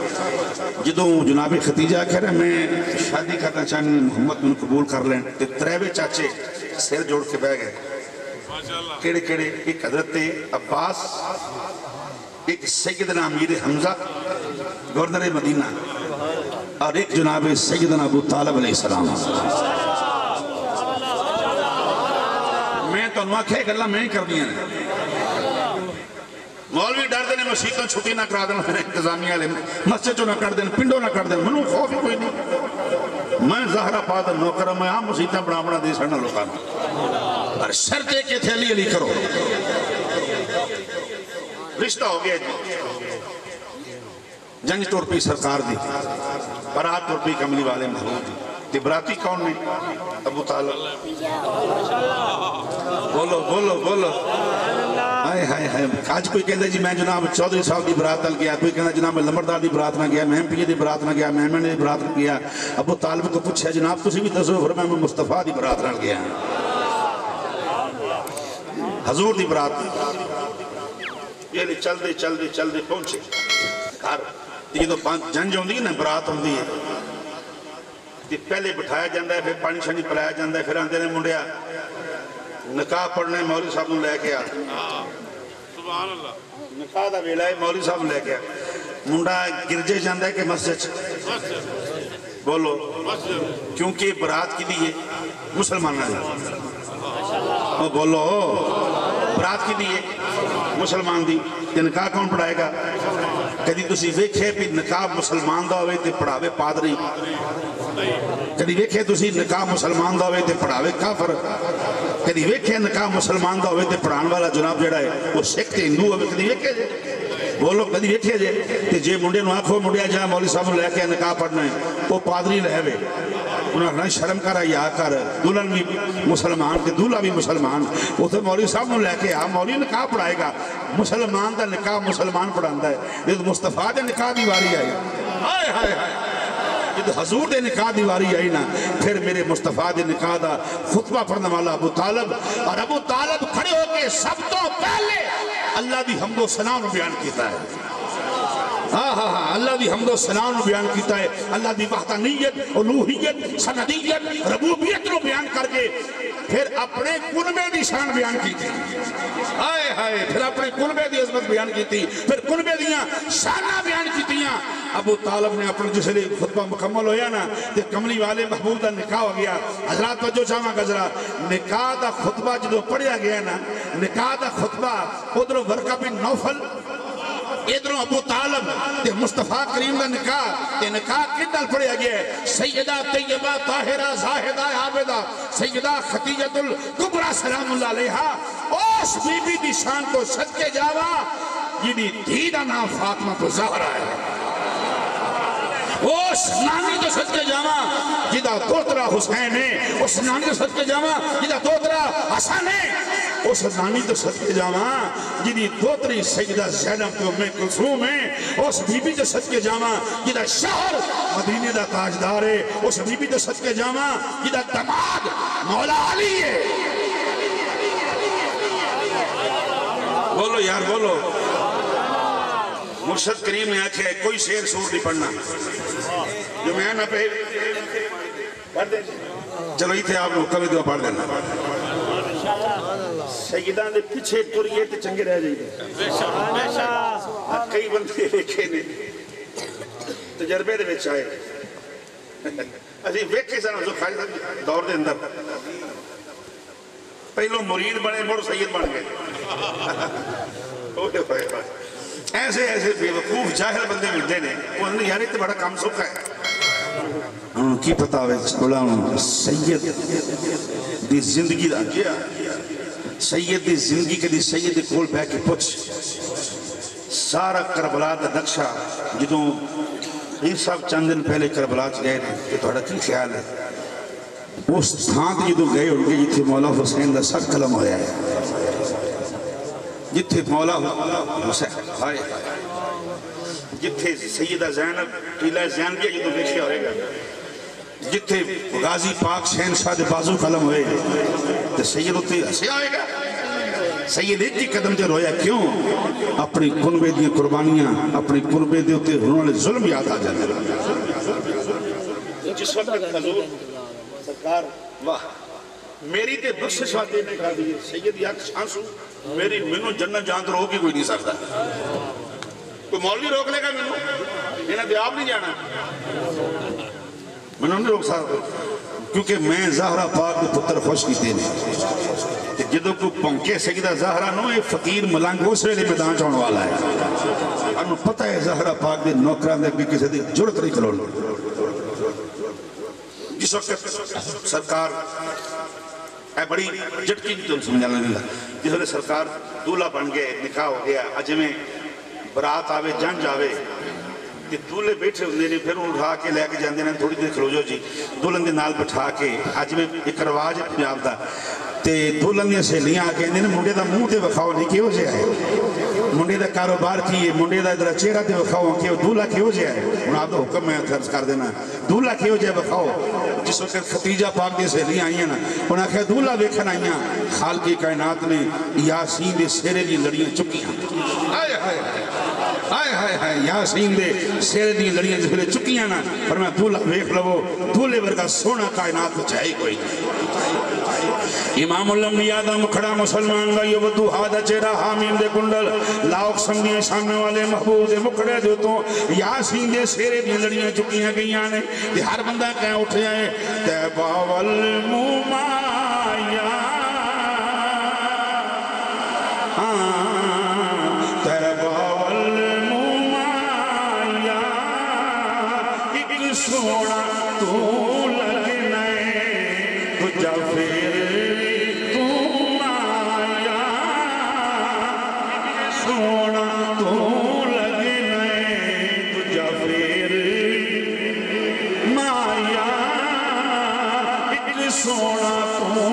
جدوں جناب ختیجہ کہہ رہے میں شادی کرنا چاہنے محمد میں قبول کر لیں تے 3 چاچے سر جوڑ کے بہ گئے. کیڑے کیڑے ایک حضرت عباس ایک سیدنا امیر حمزہ گورنر مدینہ اور ایک جناب سیدنا ابو طالب علیہ السلام. میں تو انواع کہے کہ اللہ میں ہی کر دیا ہے. مولوی ڈر دینے مسیحتوں چھٹی نہ کرا دینا انتظامیہ لے مسجد جو نہ کر دینا پنڈوں نہ کر دینا منوں خوف ہی کوئی نہیں. میں زہرہ پادر نوکرہ میں عام مسیحتیں بڑا دے سڑنا لوکانا اور شرط ہے کہ تھے علی کرو. رشتہ ہو گیا جنج تورپی سرکار دی برات تورپی کملی والے محمود دی. براتی کون نے ابو طالب. بولو بولو بولو ہائے ہائے ہائے. آج کوئی کہتا ہے جی میں جناب چودھری صاحب دی برات نہ گیا, کوئی کہتا ہے جناب لمبردار دی برات نہ گیا, میں پی دی برات نہ گیا, میں دی برات نہ گیا. ابو طالب کو پوچھا جناب تسی بھی دسو فرمایا میں مصطفیٰ دی برات نہ گیا حضور دی برات. یہ چل دے پہنچے گھر. یہ تو جنج ہوندی نا برات ہوندی ہے پہلے بٹھایا جاندہ ہے پھر پانی شانی پلایا جاندہ ہے پھر آندے نے منڈیا نکاح پڑھنے مولوی صاحب نے لے کے آ نکاح دا ویلا ہے مولوی صاحب نے لے کے آ منڈا گرجے جاندہ ہے کہ مسجد بولو کیونکہ برات کی دیئے مسلمان نہ بولو برات کی دیئے مسلمان دی نکاح کون پڑھائے گا. کدی تسی ویکھے بھی نکاح مسلمان دا ہوئے تے پڑھاوے پادری. کدی ویکھے تسی نکاح مسلمان دا ہوئے تے پڑھاوے کافر. کدی ویکھے نکاح مسلمان دا ہوئے تے پڑھان والا جناب جڑا ہے وہ سکھ تے ہندو ہوئے. کدی ویکھے جے بولو کدی ویکھے جے تے جے منڈے نو آنکھو منڈیا جا مولوی صاحب لے کے نکاح پڑھنا ہے وہ پادری لہوے انہوں نے شرم کرا یا کر دلہن بھی مسلمان کے دولہ بھی مسلمان وہ تو مولوی صاحب نے لے کے آ مولوی نکاح پڑھائے گا. مسلمان دا نکاح مسلمان پڑھاندہ ہے. یہ تو مصطفیٰ دے نکاح دی واری آئی ہائے ہائے ہائے. یہ تو حضور دے نکاح دی واری آئی نا پھر میرے مصطفیٰ دے نکاح دا خطبہ پڑھنے والا ابو طالب اور ابو طالب کھڑے ہو کے سب تو پہلے اللہ دی حمد و ثنا بیان کیتا ہے. اللہ دی حمد و ثنا بیان کیتا ہے. اللہ دی وحدانیت الوہیت سندیت ربوبیت رو بیان کر کے پھر اپنے کنبے دی شان بیان کی تھی. آئے ہائے پھر اپنے کنبے دی عظمت بیان کی تھی پھر کنبے دیاں شانہ بیان کی تھیاں. ابو طالب نے اپنے جسے خطبہ مکمل ہویا نا کہ کملی والے محبوب دا نکاح ہو گیا. حضرات وجہ چاہاں گزرا نکاح دا خطبہ جدو پڑھیا گیا نا نکاح دا خطبہ ادھر ورقہ بن نوفل ادھروں ابو طالب تے مصطفیٰ کریم دا نکاح تے نکاح کدھل پڑھیا گیا ہے. سیدہ طیبہ طاہرہ زاہدہ عابدہ سیدہ خدیجہ الکبریٰ سلام اللہ علیہا اس بی بی دی شان کو صدقے جاوا جنہی دھیدہ نام فاطمہ تو زہرہ ہے. اس نانی تو صدقے جاوا جدہ دوترہ حسین ہے. اس نانی تو صدقے جاوا جدہ دوترہ حسن ہے. اس نانی تو صدقے جاواں جدی دوتری سیدہ زینب تو ام کلثوم ہے، اس بی بی تو صدقے جاواں جدا شہر مدینے دا تاجدار ہے، اس بی بی تو صدقے جاواں جدا دماد مولا علی ہے۔ بولو یار بولو۔ مرشد کریم نے آکھے کوئی شعر سور نہیں پڑھنا جو میں نہ پہ پڑھ دیں، چلو ہی تھے آپ لوگ کبھی دعا پڑھ دینا۔ سیدان دے پیچھے ٹوریے تے چنگے رہ جائیں گے، کئی بندے دیکھے نے تجربے دے وچ آئے، اسی ویکھے سن جو خالد دور دے اندر پہلو مرید بنے مڑ سید بن گئے۔ ایسے ایسے بے وقوف جاہل بندے ملتے نے، وہ انہوں نے یار اتنے بڑا کام سکھا ہے، انہوں کی پتا ہوئے چھوڑا انہوں سید دی زندگی دا کیا، سید دی زندگی کے دی سید دی کول بے کے پچھ سارا کربلا دا نقشہ جدوں یہ سب چند دن پہلے کربلا چ گئے کہ تھوڑا کی خیال ہے اس تھان جدوں گئے ان کے جتھے مولا حسین دا سر قلم ہویا ہے، جتھے مولا حسین ہائے جتھے سیدہ زینب قلعہ زینبیہ جدوں دیکھے ہوئے گا، جتھے غازی پاک شہنشاہ دے بازو قلم ہوئے گا تو سید ہوتے ہسے آئے گا، سید ایک ہی قدم تے رویا کیوں؟ اپنی کنبے دی قربانیاں اپنی کنبے دے ہوتے انہوں نے ظلم یاد آ جاتے ہیں۔ جس وقت حضور سرکار واہ میری تے بخشش آتے نے کہا دیئے سید یک شانسو میری منو جنت جان تو روک ہی کوئی نہیں سکتا، کوئی مولوی روک لے گا منو، انہیں دے آپ نہیں جانا، منو نہیں روک سکتا کیونکہ میں زہرہ پاک دے پتر خوش کی دینے جدو کو پنکے سیدہ زہرہ نو یہ فقیر ملنگ اس ویلے میدان چاہنے والا ہے، انہوں پتہ ہے زہرہ پاک دے نوکران دے کسی دے جرت نہیں کلوڑ۔ جس وقت سرکار اے بڑی جٹکی نہیں تو سمجھانا نہیں لگا، جس وقت سرکار دولہ بن گئے نکاح ہو گیا، اج میں برات آوے جنج آوے کہ دولے بیٹھے ہوندے نے پھر اٹھا کے لے کے جاندے نے تھوڑی دیر کھلو جو جی دولن دے نال بٹھا کے اج میں ایک رواج پنجاب دا تے دولن دے سہیلیاں آ کے اندے نے منڈے دا منہ تے وکھاؤ نہیں کیوں جے ہے، منڈے دا کاروبار کیے منڈے دا ادھر چہرہ تے وکھاؤ کیوں دولہ کیوں جے ہے، انہوں آپ دا حکم میں خرچ کر دینا دولہ کیوں جے وکھاؤ۔ جس وقت ختیجہ پاک دے سہیلیاں آئیاں نا انہاں کہا دولہ ویکھن آئیاں خالق کائنات نے یاسین دے سیرے دی لڑیاں چکیاں، آئے ہائے آئے ہائے ہائے یاسین دے سیرے دی لڑیاں جس پہلے چکیاں نا فرمایا دولہ ویکھ لو دولے ورگا سونا کائنات چاہے کوئی نہیں۔ امام الانبیاء دا مکھڑا مسلمان دا یہ ودو ہادہ چہرہ حامیم دے کنڈل لاؤک سنگیاں سامنے والے محبوب دے مکھڑے جو تو یاسین دے سیرے دی لڑیاں چکیاں گئیاں نے کہ ہر بندہ کہیں اٹھ جائے تیبہ والممایا تیبہ والممایا ایک سوڑا تو لگنے تجھا پھر سونا تو لگنے تجھا پھر مایا ایک سونا تو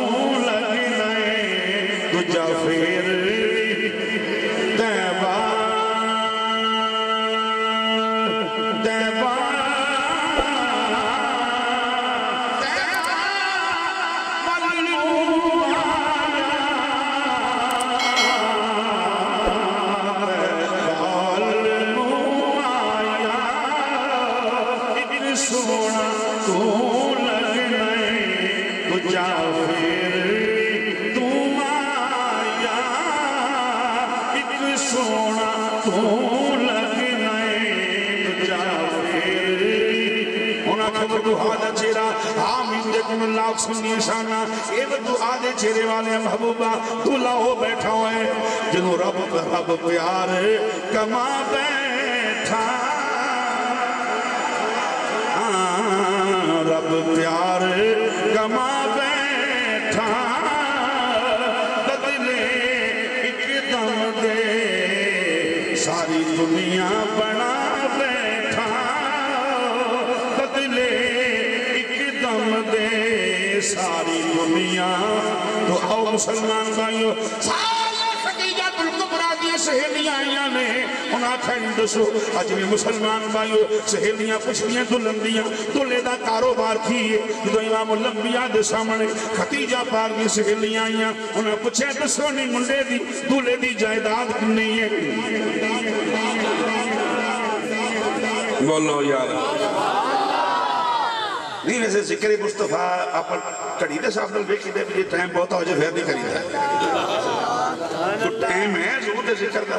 لگنے تجھا پھر تیبہ تیبہ سونا تو لگنے تجھا پھر تم آیا ایک سونا تو لگنے تجھا پھر انہاں کے دعا دا چہرہ آمین دے کن اللہ سنی شانہ اے دعا دے چہرے والے محبوبہ دلہ ہو بیٹھا ہوئے جنہوں رب پیار کما بیٹھا رب پیار کما بیٹھا بدلے ایک دم دے ساری دنیا بنا بیٹھا بدلے ایک دم دے ساری دنیا تو آؤ مسلمان بھائیو سارے خدیجہ الکبریٰ دی سہیلیاں آئیاں نے انہاں کھائیں دسو اج میں مسلمان بھائیو سہیلیاں پچھلیاں دلہن دیاں دلہے دا کاروبار کیے جو امام الانبیاء دے سامنے خدیجہ پاک دی سہیلیاں آئیاں انہاں پوچھے دسو نہیں منڈے دی دلہے دی جائیداد کنی ہے بولو یار نہیں ویسے ذکر مصطفیٰ اپن کڑی دے صاحب نل بیکی دے بھی ٹائم بہت ہو جائے پھر نہیں کری دا تو ٹائم ہے ضرور دے ذکر دا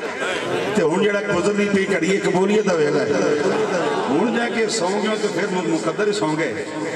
تے ہون جڑا گزر نہیں پی کڑی قبولیت دا ویلا ہے ہون جا کے سوں گے تو پھر مقدر ہی سوں گے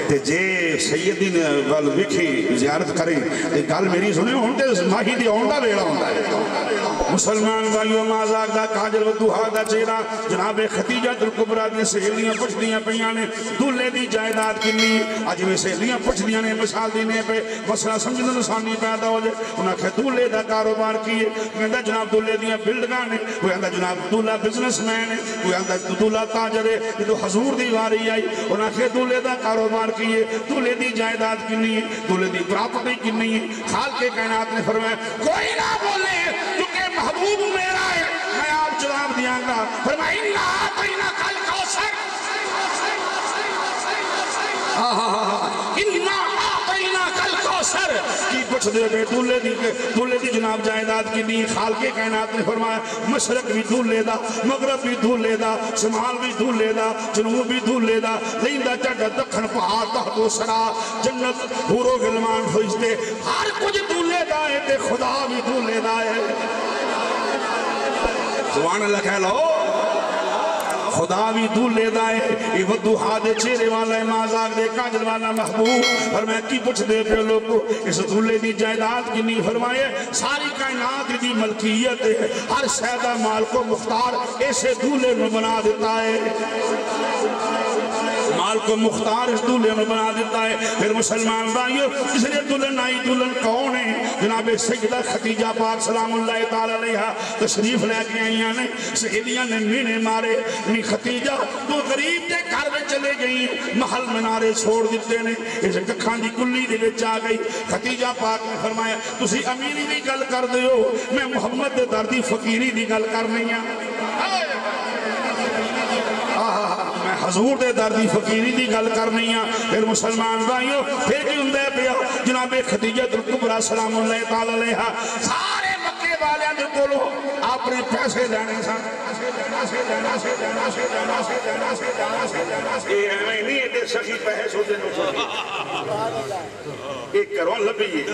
تے جے سیدی نے وال وکھی زیارت کریں تے گل میری سنے ہون تے ماہی دی ہون دا ویلا ہوندا ہے مسلمان بھائیو مازاق دا کاجل و دوہا دا چہرہ جناب خدیجہ الکبریٰ دی سہیلیاں پچھ دیاں پیاں نے دلہے دی جائیداد کنی اج میں سہیلیاں پچھ دیاں نے مثال دینے پہ مسئلہ سمجھنے نسانی پیدا ہو جائے انہاں کہ دلہے دا کاروبار کیے کہندہ جناب دلہے دیاں بلڈگاں نے کوئی کہندہ جناب دلہا بزنس مین ہے کوئی کہندہ دلہا تاجر ہے یہ تو حضور دی واری آئی انہاں کہ دلہے دا کاروبار کیے دلہے دی جائیداد کنی ہے دلہے دی پراپرٹی کنی ہے خالق کائنات نے فرمایا کوئی نہ بولے کیونکہ محبوب میرا ہے میں آپ جواب دیاں گا فرمایا انہا آتینا کل کوثر انہا آتینا کل کوثر کی پچھ دے گئے دولے دی جناب جائیداد کی نہیں خالق کائنات نے فرمایا مشرق بھی دولے دا مغرب بھی دولے دا شمال بھی دولے دا جنوب بھی دولے دا لیندہ چڑھا دکھن پہاڑ تحت سرا جنت حورو غلمان فرشتے ہر کچھ دولے دا ہے تے خدا بھی دولے دا ہے سبحان اللہ کہہ لو خدا بھی دولے دائے یہ ودوحا دے چہرے والا مازاق دے کاجل والا محبوب اور میں کی پچھ دے پہ لوگ کو اس دولے دی جائیداد کی نہیں فرمائے ساری کائنات دی ملکیت ہے ہر شہدہ مال کو مختار ایسے دولے میں بنا دیتا ہے مال کو مختار اس دولے میں بنا دیتا ہے پھر مسلمان بھائیو اس لئے دلہن آئی دلہن کون ہے جناب سیدہ خدیجہ پاک سلام اللہ تعالی علیہ تشریف لے کے آئیاں نے سہیلیاں نے مینے مارے نی خدیجہ تو غریب دے گھر میں چلے گئی محل منارے چھوڑ دیتے نے اس ککھاں دی کلی دے وچ آ گئی خدیجہ پاک نے فرمایا تسی امیری دی گل کر دیو میں محمد دے دردی فقیری دی گل کر نہیں ہوں میں حضور دے دردی فقیری دی گل کرنی ہاں پھر مسلمان بھائیو پھر کی اندے پیا جناب خدیجہ الکبریٰ سلام اللہ تعالی علیہ سارے مکے والے جو بولو اپنے پیسے لینے سن یہ ہمیں نہیں ہے دے سخی پہس ہوتے ایک کرون لبی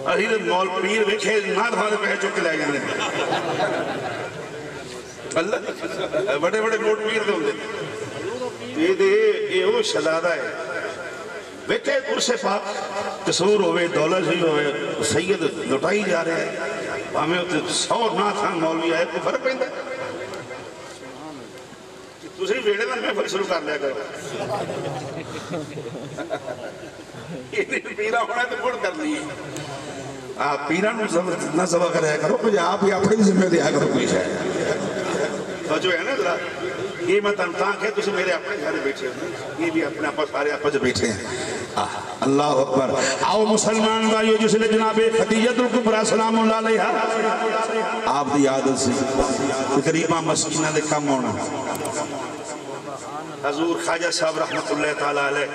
حضرت مول پیر ویکھے نات ہمارے پہس چکے لے گئے اللہ بڑے بڑے نوٹ پیر دے ہوندے یہ دے یہ وہ شہزادہ ہے بیٹھے عرص پاک قصور ہوئے دولت ہی ہوئے سید لٹائی جا رہے ہیں ہمیں ہوتے 100 ناتھان مولوی آئے کوئی فرق پہندہ دوسری بیڑے میں محفل شروع کر لیا کرو یہ پیرہ ہونا ہے تو پڑھ کر لیے آپ پیرہ نہ سبا کر رہا کرو کچھ آپ ہی اپنی ذمہ دیا کرو کوئی شاید تو جو ہے نا ذرا یہ میں تنتاک ہے تو میرے اپنے گھر بیٹھے ہیں یہ بھی اپنے آپ سارے آپ جو بیٹھے ہیں اللہ اکبر آؤ مسلمان بھائیو جس نے جناب خدیجہ الکبریٰ سلام اللہ علیہ آپ دی عادت سے تقریبا مسکینہ دے کم ہونا حضور خواجہ صاحب رحمت اللہ تعالیٰ علیہ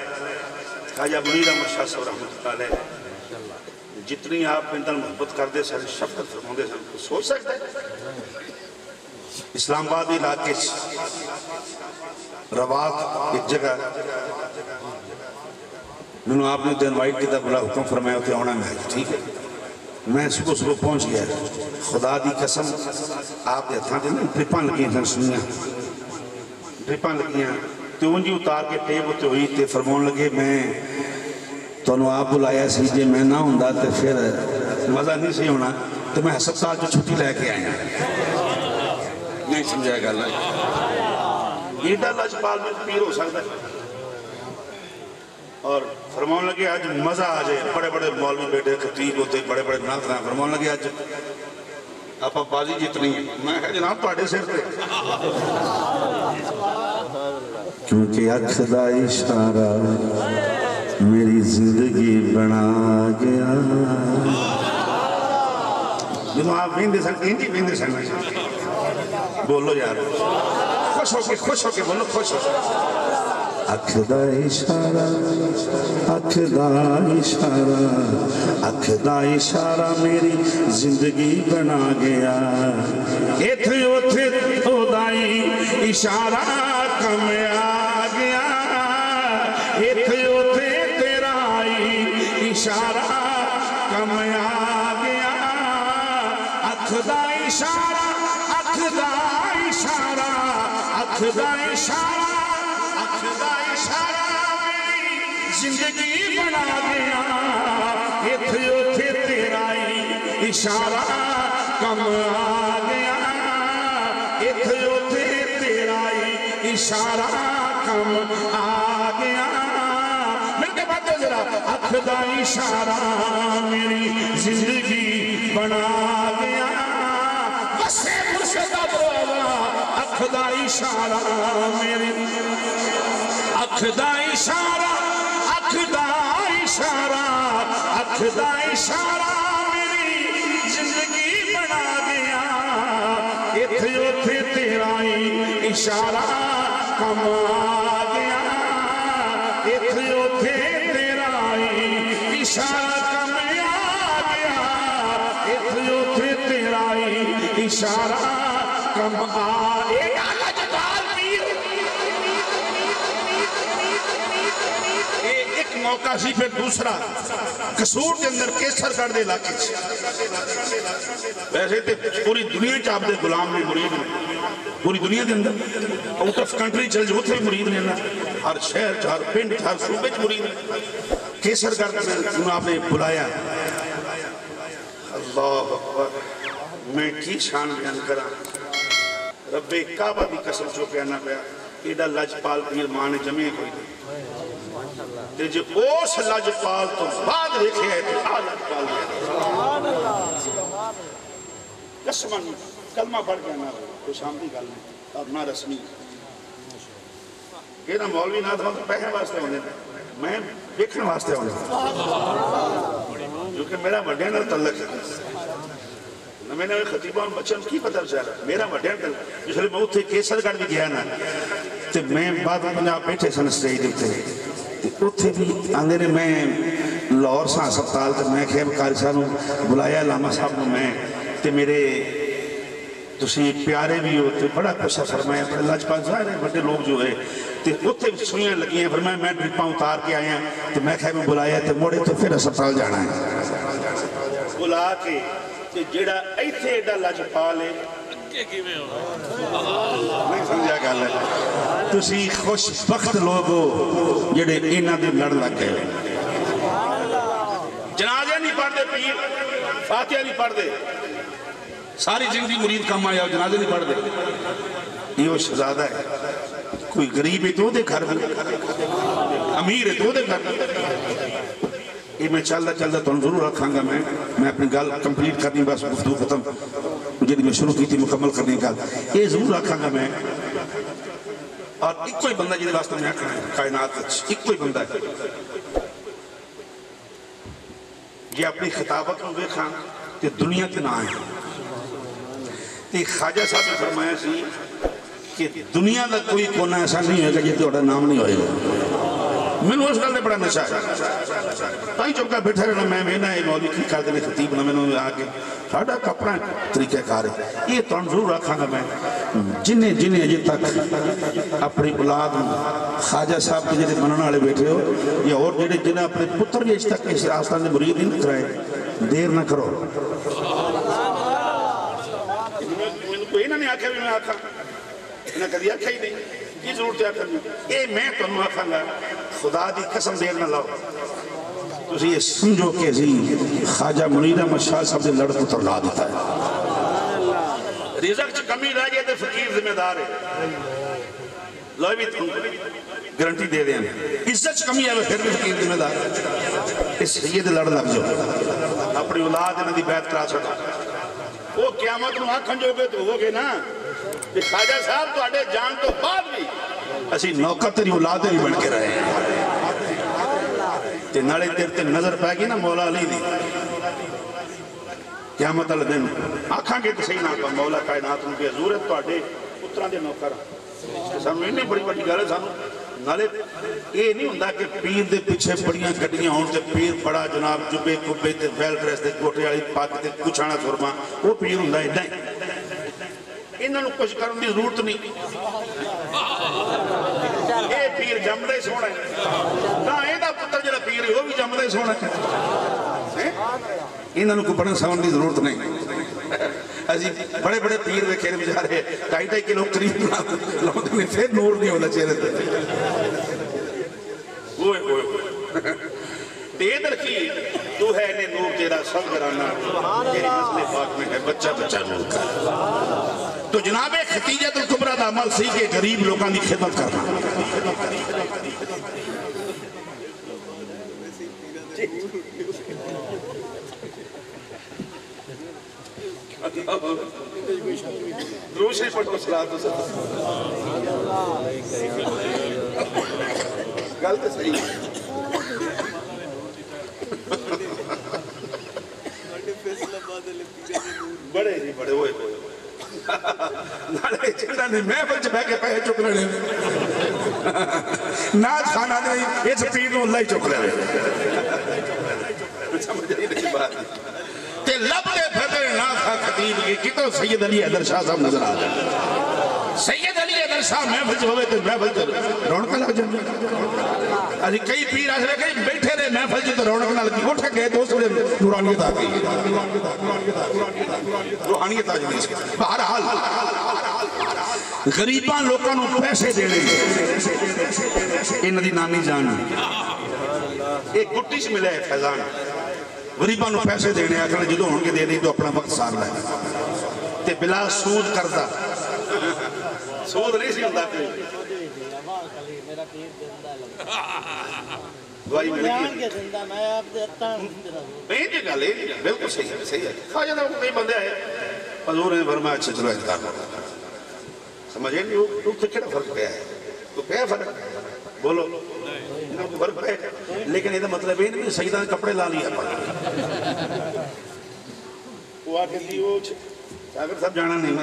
خواجہ منیر احمد شاہ صاحب رحمت اللہ علیہ جتنی آپ اندر محبت کر دے سر شفقت فرمون دے سر سوچ سکتے اسلام آباد علاقے رواق ایک جگہ انہوں آپ نے انوائٹ کی تھا بلا حکم فرمایا ہوتے ہونا میں ٹھیک ہے میں صبح پہنچ گیا خدا دی قسم آپ دے تھا دینا ٹرپاں لگیاں تھا سنیاں ٹرپاں لگیاں تو انجی اتار کے ٹیب ہوتے ہوئی تے فرمون لگے میں تو انہوں آپ بلایا سی جے میں نہ ہوں دا تے پھر مزہ نہیں سی ہونا تو میں ہسپتال جو چھٹی لے کے آیا نہیں سمجھائے گا اللہ ایڈا لاجپال میں پیر ہو سکتا ہے اور فرمان لگے آج مزہ آ جائے بڑے بڑے مولوی بیٹے خطیب ہوتے بڑے بڑے ناظرین فرمان لگے آج آپ بازی جتنی ہیں میں کہا جناب پاڑے سیر پہ کیونکہ اکھ دا اشارہ میری زندگی بنا گیا. جنہوں آپ بیندے سن انجی بیندے سن بولو یار خوش ہو کے بولو خوش ہو کے. اکھ دا اشارہ اکھ دا اشارہ اکھ دا اشارہ میری زندگی بنا گیا. ایتھے اوتھے تو دائی اشارہ کم آ گیا. ایتھے اوتھے تیرا اشارہ کم آ گیا. اکھ دا اشارہ اکھ دا اشارہ اکھ دا اشارہ اکھ دا اشارہ میری زندگی بنا گیا. ایتھے اوتھے تیرا اشارہ کم آ گیا. ایتھے اوتھے تیرا اشارہ کم آ گیا. مل کے بات ذرا. اکھ دا اشارہ میری زندگی بنا گیا. بسے مرشدہ بولا اکھ دا اشارہ میری. اکھ دا اشارہ اکھ دا اشارہ اکھ دا اشارہ میری زندگی بنا گیا. ایتھے اوتھے تیرا اشارہ کم آ گیا. ایتھے اوتھے تیرا اشارہ کم آ گیا. ایتھے اوتھے تیرا اشارہ کم آ گیا. ایک موقع سی پھر دوسرا قصور کے اندر کیسر کر دے علاقے سے. ویسے تے پوری دنیا چاپ دے غلام نے مرید نے پوری دنیا کے اندر آؤٹ آف کنٹری چل جو تھے مرید نے. ہر شہر ہر پنڈ ہر صوبے چ مرید نے. کیسر کر کے انہوں آپ نے بلایا. اللہ اکبر. میں کی شان بیان کرا. رب کعبہ دی قسم چو پیانا پیا. ایڈا لجپال پیر ماں نے جمعے کوئی نہیں. تے جو اس لجپال تو بعد دیکھے ہے تو آ لجپال قسمن کلمہ پڑھ کے نہ خوش آمدی گل نہیں اور نہ رسمی. یہ نہ مولوی نہ تھا تو پہنے واسطے ہونے میں دیکھنے واسطے ہونے کیونکہ میرا وڈے نال تعلق ہے. میں نے خطیبان بچن کی پتہ چلا میرا وڈے نال اس لیے میں اتھے کیسر گڑھ بھی گیا نا. تے میں بعد پنجاب بیٹھے سن سٹیج دیتے اتھے بھی آندے نے میں لاہور سا ہسپتال تے میں خیب قاری صاحب بلایا علامہ صاحب نے میں تے میرے تسی پیارے بھی ہوتے بڑا کچھ فرمایا. پر اللہ چپاک ظاہر ہے بڑے لوگ جو ہے تے اتھے سنیاں لگی ہیں. فرمایا میں ڈرپاں اتار کے آیا تے میں خیب بلایا تے موڑے تو پھر ہسپتال جانا ہے. بلا کے تے جڑا ایتھے ایڈا لجپال ہے نہیں سمجھا گل ہے. تسی خوش بخت لوگ ہو جڑے اینا دے لڑ لگ گئے. جنازے نہیں پڑھ دے پیر فاتحہ نہیں پڑھ دے ساری زندگی مرید کم آیا جنازے نہیں پڑھ دے. یہ وہ شہزادہ ہے کوئی غریب ہے تو دے گھر میں امیر ہے تو دے گھر میں. یہ میں چلتا تو ضرور رکھاں گا. میں اپنی گل کمپلیٹ کرنی بس گفتگو ختم جنہی میں شروع کی تھی مکمل کرنے کا یہ ضرور رکھاں گا میں. اور ایک کوئی بندہ جنہی واسطہ میں آکھا ہے کائنات ایک کوئی بندہ ہے یہ اپنی خطابت میں دیکھاں کہ دنیا کے نہ آئیں. یہ خواجہ صاحب نے فرمایا سی کہ دنیا کا کوئی کونا ایسا نہیں ہوگا جی تھوڑا نام نہیں ہوئے گا. میں نے اس گل نے بڑا نشہ ہے تائی چوکا بیٹھا رہنا میں نہ مولوی کی کر دینے خطیب نہ میں نے آگے ساڑھا کپڑا طریقہ کار ہے. یہ تو ضرور رکھاں گا میں جنہیں اجے تک اپنی اولاد خواجہ صاحب کے جنہیں منن والے بیٹھے ہو یا اور جنہیں اپنے پتر بھی اج تک اس آستان نے مرید نہیں کرائے دیر نہ کرو. کوئی نہ نہیں آکھا بھی میں آکھا انہیں کدھی آکھا ہی نہیں یہ ضرورت ہے کرنی. اے میں تو انہوں آکھاں گا خدا دی قسم دیر نہ لاؤ. تو یہ سمجھو کہ خواجہ منیر احمد شاہ صاحب نے لڑ پتر لا دیتا ہے. رزق چ کمی رہ گئے تو فقیر ذمہ دار ہے. لو بھی تم گارنٹی دے دیں عزت چ کمی آئے پھر بھی فقیر ذمہ دار ہے. اس سید لڑ لگ جو اپنی اولاد انہوں دی بیعت کرا چھڑا وہ قیامت میں آنکھن جو گے تو ہوگے نا کہ خواجہ صاحب تو اڈے جان تو بعد بھی اسی نوکر تیری اولاد نہیں بن کے رہے ہیں. تے نالے تیرے تے نظر پہ گی نا مولا علی دی قیامت والے دن آکھاں گے تو صحیح نہ کہ مولا کائنات ان کی حضور ہے تواڈے پتراں دے نوکر سانوں اینی بڑی بڑی گل ہے سانوں نالے یہ نہیں ہوندا کہ پیر دے پیچھے بڑیاں گڈیاں ہون تے پیر بڑا جناب جبے کبے تے ویل ڈریس تے کوٹے والی پگ تے کچھانا سرما وہ پیر ہوندا ایڈاں ہی انہاں نوں کچھ کرن دی ضرورت نہیں اے پیر جمدا ہی سونا ہے نہ ایندا پتر جڑا پیر ہے وہ بھی جمدا ہی سونا ہے انہاں نوں کوئی بڑن سمجھن دی ضرورت نہیں اسی بڑے بڑے پیر ویکھے نے بیچارے 2.5 کلو قریب لاؤندے نے پھر نور نہیں ہوندا چہرے تے اوئے اوئے تے ادھر کی تو ہے نے نور تیرا سب گرانا تیری نسل پاک میں ہے بچہ بچہ نور کا تو جناب ختیجہ الکبریٰ دا عمل سی کہ غریب لوگاں دی خدمت کرنا روشنی پڑھو صلاۃ و سلام گل تے صحیح بڑے جی بڑے ہوئے نالے چندہ نے محفل چ بہ کے پیسے چک لینے ناچ کھانا نہیں اس پیر نوں اللہ ہی چک لینے سمجھ نہیں بات تے لب دے پھردے نا تھا خطیب کی کتوں سید علی حیدر شاہ صاحب نظر آ جائے سید علی حیدر شاہ محفل چ ہوئے تے محفل چ رونق لگ جائے ابھی کئی پیر آسرے کئی بیٹھے رہے محفل چ رونق نہ لگی اٹھ گئے تو اس ویلے نورانیت آ گئی روحانیت آ گئی بہرحال غریباں لوکاں نوں پیسے دینے انہاں دی نامی جان ایک گٹی سے ملے فیضان غریباں نوں پیسے دینے آخر جدوں ہون کے دے دی تو اپنا وقت سار لائے تے بلا سود کردہ سود نہیں سی ہوندا کوئی دوائی مل گئی نہیں جی گل بالکل صحیح ہے صحیح ہے خواجہ دا کئی بندے آئے حضور نے فرمایا اچھا چلو انتظار کرو سمجھے نہیں وہ کیڑا فرق پیا ہے تو پیا فرق بولو فرق پہ لیکن یہ مطلب یہ نہیں سیدہ نے کپڑے لا لیا وہ آ کے دی وہ اگر سب جانا نہیں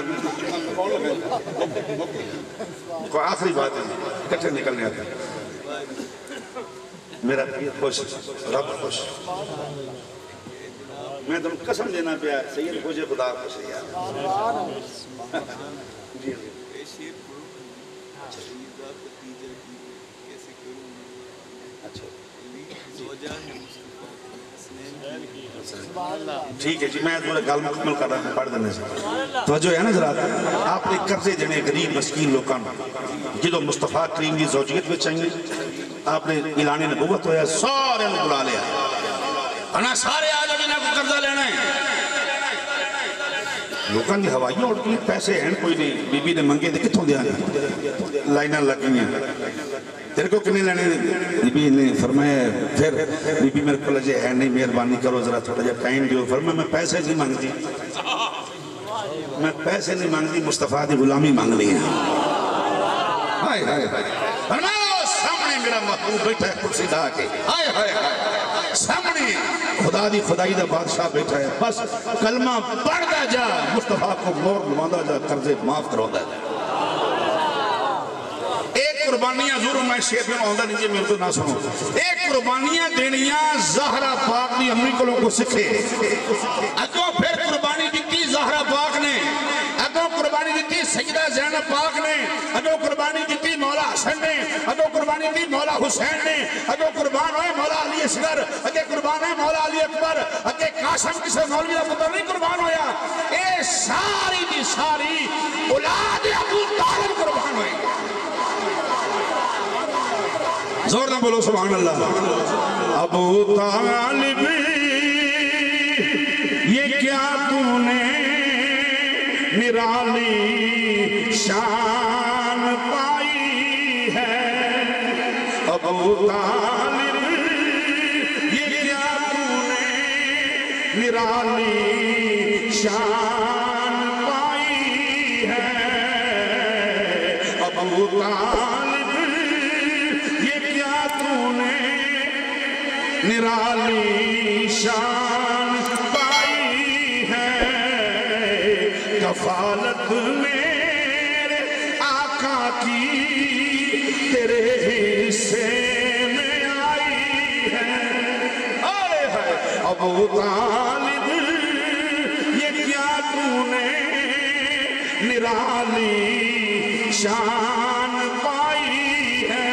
کوئی آخری بات ہے کٹھے نکلنے آتے میرا پیر خوش رب خوش میں تم قسم دینا پیا سید خوش خدا خوش ہے یار جی ٹھیک ہے جی میں تمہیں گل مکمل کر رہا ہوں پڑھ دینے سے توجہ ہے نا ذرا آپ نے قرضے جنے غریب مسکین لوکاں جدو مصطفیٰ کریم کی زوجیت میں چاہیے آپ نے اعلان نبوت ہویا سارے نے بلا لیا انا سارے آ جائیں جنہیں کو قرضہ لینا ہے لوکاں کی ہوائیاں اڑتی ہیں پیسے ہیں کوئی نہیں بی بی نے منگے دے کتوں دیا لائنہ لگی ہیں تیرے کو کنے لینے بی بی نے فرمایا پھر بی بی میرے کو لجے ہے نہیں مہربانی کرو ذرا تھوڑا جا ٹائم دیو فرمایا میں پیسے نہیں مانگتی میں پیسے نہیں مانگتی مصطفیٰ دی غلامی مانگ لی ہے فرمایا سامنے میرا محبوب بیٹھا ہے کرسی ڈھا کے سامنے خدا دی خدائی دا بادشاہ بیٹھا ہے بس کلمہ پڑھتا جا مصطفیٰ کو مور لواندہ جا قرضے معاف کروندہ جا ایک قربانیاں ضرور میں شیر میں آؤندہ نیجے میرے کو نہ سنو ایک قربانیاں دینیاں زہرہ پاک دی امی کلوں کو سکھے اگو پھر قربانی دیتی زہرہ پاک نے اگو قربانی دیتی سیدہ زینب پاک نے اگو قربانی دیتی مولا حسن نے اگو قربانی دیتی مولا حسین نے اگو قربان ہوئے مولا علی اصغر اگے قربان ہے مولا علی اکبر اگے قاسم کسے مولوی کا پتر نہیں قربان ہویا اے ساری دی ساری اولاد ابو طالب قربان ہوئے زور نہ بولو سبحان اللہ ابو طالب یہ کیا تو نے نرالی شان پائی ہے ابو طالب یہ کیا تو نے نرالی شان پائی ہے ابو طالب نرالی شان پائی ہے، کفالت میرے آقا کی تیرے حصے میں آئی ہے۔ ابو طالب یہ کیا تو نے نرالی شان پائی ہے،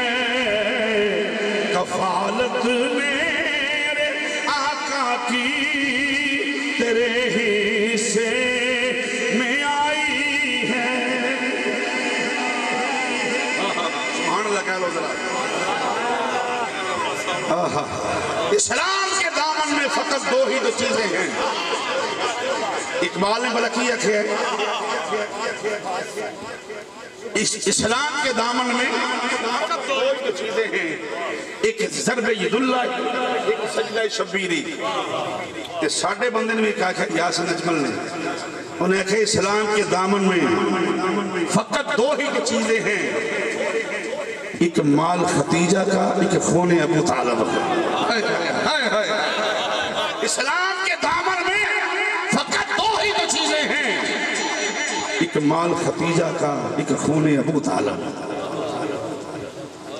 کفالت میرے آقا کی تیرے حصے میں آئی ہے۔ سبحان اللہ کہہ لو ذرا۔ اسلام کے دامن میں فقط دو ہی چیزیں ہیں۔ اقبال نے بلا کیا ہے، اسلام کے دامن میں فقط دو ہی چیزیں ہیں، ایک ضرب ید اللہ، ایک سجدہ شبیری۔ کہ ساڑھے بندے نے بھی کہا کہ یاسر نجمل نے انہیں کہا اسلام کے دامن میں فقط دو ہی چیزیں ہیں، ایک مال ختیجہ کا، ایک خون ابو طالب کا۔ اسلام کے دامن میں فقط دو ہی چیزیں ہیں، ایک مال ختیجہ کا، ایک خون ابو طالب۔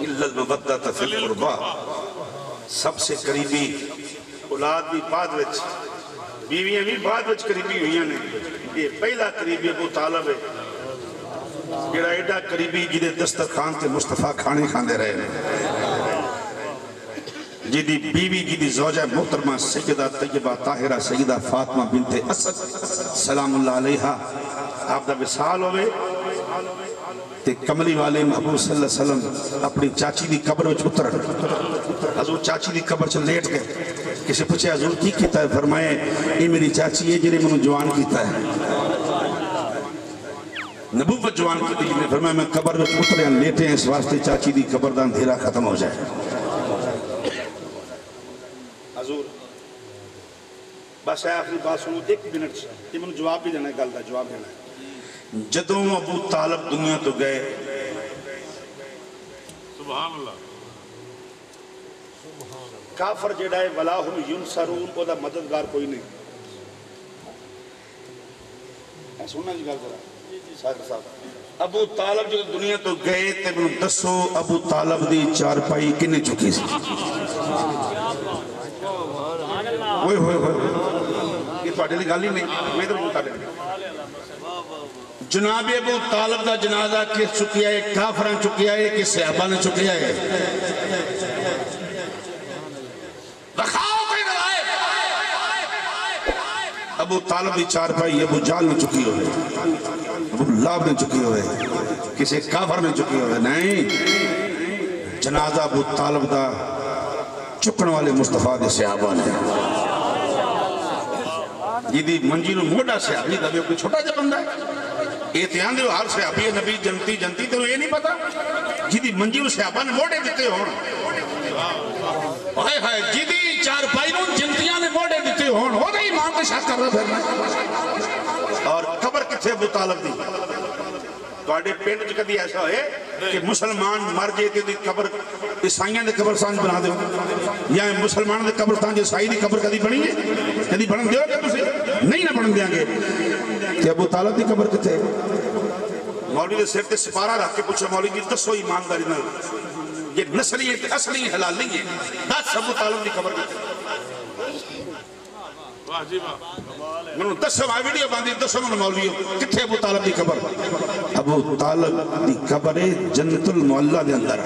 اِلَّا الْمَوَدَّةَ فِي الْقُرْبَى، سب سے قریبی اولاد بھی بعد وچ، بیویاں بھی بعد وچ قریبی ہوئیاں نے۔ یہ پہلا قریبی ابو طالب ہے، جڑا ایڈا قریبی جدے دسترخوان تے مصطفیٰ کھانے کھاندے رہے، جدی بیوی جدی زوجہ محترمہ سیدہ طیبہ طاہرہ سیدہ فاطمہ بنت اسد سلام اللہ علیہا آپ دا وصال ہوئے تے کملی والے محبوب صلی اللہ علیہ وسلم اپنی چاچی دی قبر وچ اتر، حضور چاچی دی قبر چ لیٹ گئے۔ کسی پوچھے حضور کی کیتا ہے؟ فرمائے یہ میری چاچی ہے جنہیں منو جوان کیتا ہے، نبوت جوان کی تھی۔ فرمایا میں قبر میں اترے ہیں لیٹے ہیں اس واسطے چاچی دی قبر دا اندھیرا ختم ہو جائے۔ حضور بس ہے آخری بات سنو ایک منٹ سے، یہ منو جواب بھی دینا ہے، گل دا جواب دینا ہے۔ جدوں ابو طالب دنیا تو گئے، سبحان اللہ، کافر جڑا ہے وَلَاهُمْ يُنْصَرُونَ، او دا مددگار کوئی نہیں۔ سننا جی گل ذرا، ابو طالب جو دنیا تو گئے تے منو دسو ابو طالب دی چارپائی کنے چکی سی؟ ہوئے ہوئے ہوئے، یہ تھوڑے لی گالی نہیں، میں تو ابو طالب جناب ابو طالب دا جنازہ کس چکیا ہے؟ کافران چکیا ہے کہ صحابہ نے چکیا ہے؟ رکھاؤ کوئی روایت۔ ابو طالب دی چارپائی ابو جال نے چکی ہوئے، ابو لہب نے چکی ہوئے، کسی کافر نے چکی ہوئے، نہیں، جنازہ ابو طالب دا چکن والے مصطفیٰ دے صحابہ نے۔ یہ دی منجی نو موڑا صحابی دا بھی کوئی چھوٹا جا بندہ ہے، احتیان دے ہر صحابی نبی جنتی جنتی تو یہ نہیں پتا، جی دی منجی نو صحابہ نے موڑے دیتے ہون، جی دی چار پائی نو جنتیاں نے موڑے دیتے ہون، ہو گئی امام کے شاہ کر رہا پھرنا۔ اور قبر کتھے ابو طالب دی؟ تو آڑے پینڈ جو کدی ایسا ہے کہ مسلمان مر جائے دی قبر عیسائیاں دے قبرستان بنا دے، یا مسلمان دے قبرستان جو عیسائی دی قبر کدی بنی ہے؟ کدی بنن دیو گے تسی؟ نہیں نہ بنن دیاں گے۔ کہ ابو طالب دی قبر کتھے؟ مولوی دے سر تے سپارہ رکھ کے پوچھو مولوی جی دسو ایمانداری نال یہ نسلی ہے اصلی حلال نہیں ہے، دس ابو طالب دی قبر کتھے؟ منو دسو آئی ویڈیو باندھی دسو منو مولویو کتھے ابو طالب دی قبر؟ ابو طالب دی قبر جنت المعلا دے اندر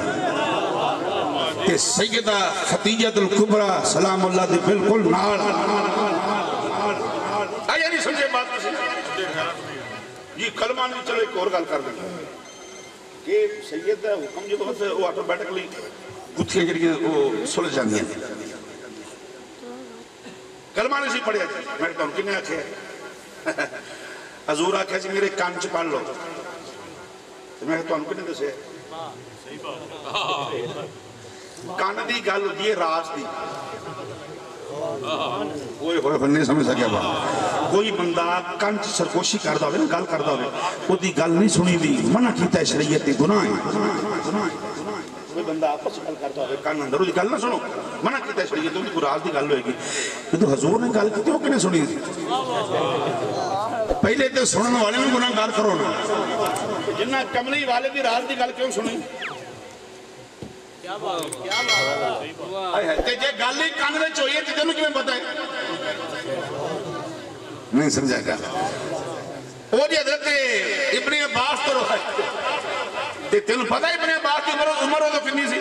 کہ سیدہ خدیجہ الکبریٰ سلام اللہ دی بالکل نال۔ آیا نہیں سمجھے بات کسی؟ یہ کلمہ نہیں، چلو ایک اور گل کر دیں کہ سیدہ حکم جو ہوتے وہ آٹومیٹکلی گتھیاں جڑی وہ سلجھ جاندی ہیں۔ کلمہ نہیں سی پڑھیا جی، میں کہتا ہوں کنے آکھے حضور آکھے جی میرے کان چ پڑھ لو، میں کہتا ہوں کنے دسے کان دی گل ہوتی ہے راز دی، کوئی ہوئے نہیں سمجھ سکیا بات۔ کوئی بندہ کان چ سرکوشی کردہ ہوئے نا گل کردہ ہوئے وہ دی گل نہیں سنی دی، منع کیتا ہے شریعت گناہ ہے۔ کوئی بندہ آپس گل کرتا ہوئے کان اندروں دی گل نہ سنو منع کیتا ہے شریعت دی کوئی راز دی گل ہوئے گی تو حضور نے گل کی وہ کنے سنی تھی پہلے تو سنن والے میں گناہ گار کرو نا جنہ کملی والے بھی راز دی گل کیوں سنی تے جے گل ہی کان وچ ہوئی ہے تے تینوں کیویں پتہ ہے نہیں سمجھا گا وہ جی حضرت ابن عباس تو روایت تے تینوں پتہ ابن عباس کی عمر وہ تو کنی سی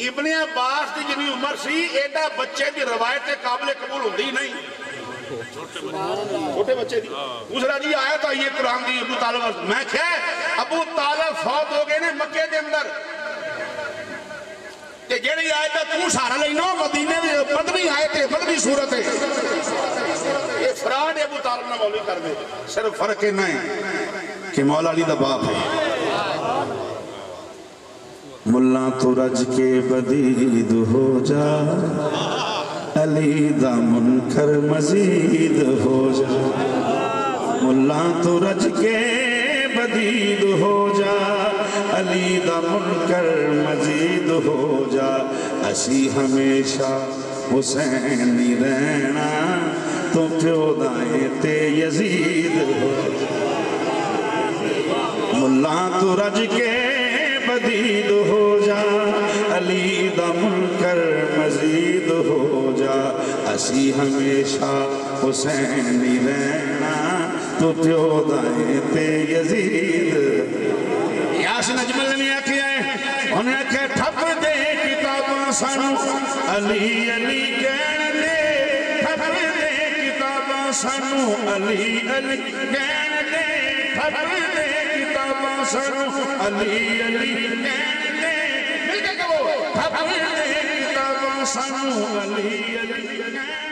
ابن عباس کی جنی عمر سی ایڈا بچے دی روایت قابل قبول ہوندی نہیں چھوٹے بچے دی دوسرا جی آیا تو یہ قرآن دی ابو طالب میں کیا ابو طالب فوت ہو گئے نے مکے دے اندر کہ جیڑی آئے تو سارا لینو مدینے میں مدنی آئے تھے مدنی صورت ہے یہ فراڈ ابو طالب نہ مولوی کر دے صرف فرق ہے نہیں کہ مولا علی دا باپ ہے ملا تو رج کے بدید ہو جا علی دا منکر مزید ہو جا ملا تو رج کے بدید ہو جا علی دا منکر مزید ہو جا اسی ہمیشہ حسینی رہنا تو پیو دائیں تے یزید ہو جا ملا تو رج کے بدید ہو جا علی دا منکر مزید ہو جا اسی ہمیشہ حسینی رہنا تو پیو دائیں تے یزید یاسین اجمل نے آکھیا ہے انہیں آکھیا ٹھپ دے کتاباں سانو علی علی کہن دے ٹھپ دے کتاباں سانو علی علی کہن دے ٹھپ دے کتاباں سانو علی علی کہن دے مل کے کہو ٹھپ دے کتاباں سانو علی علی کہن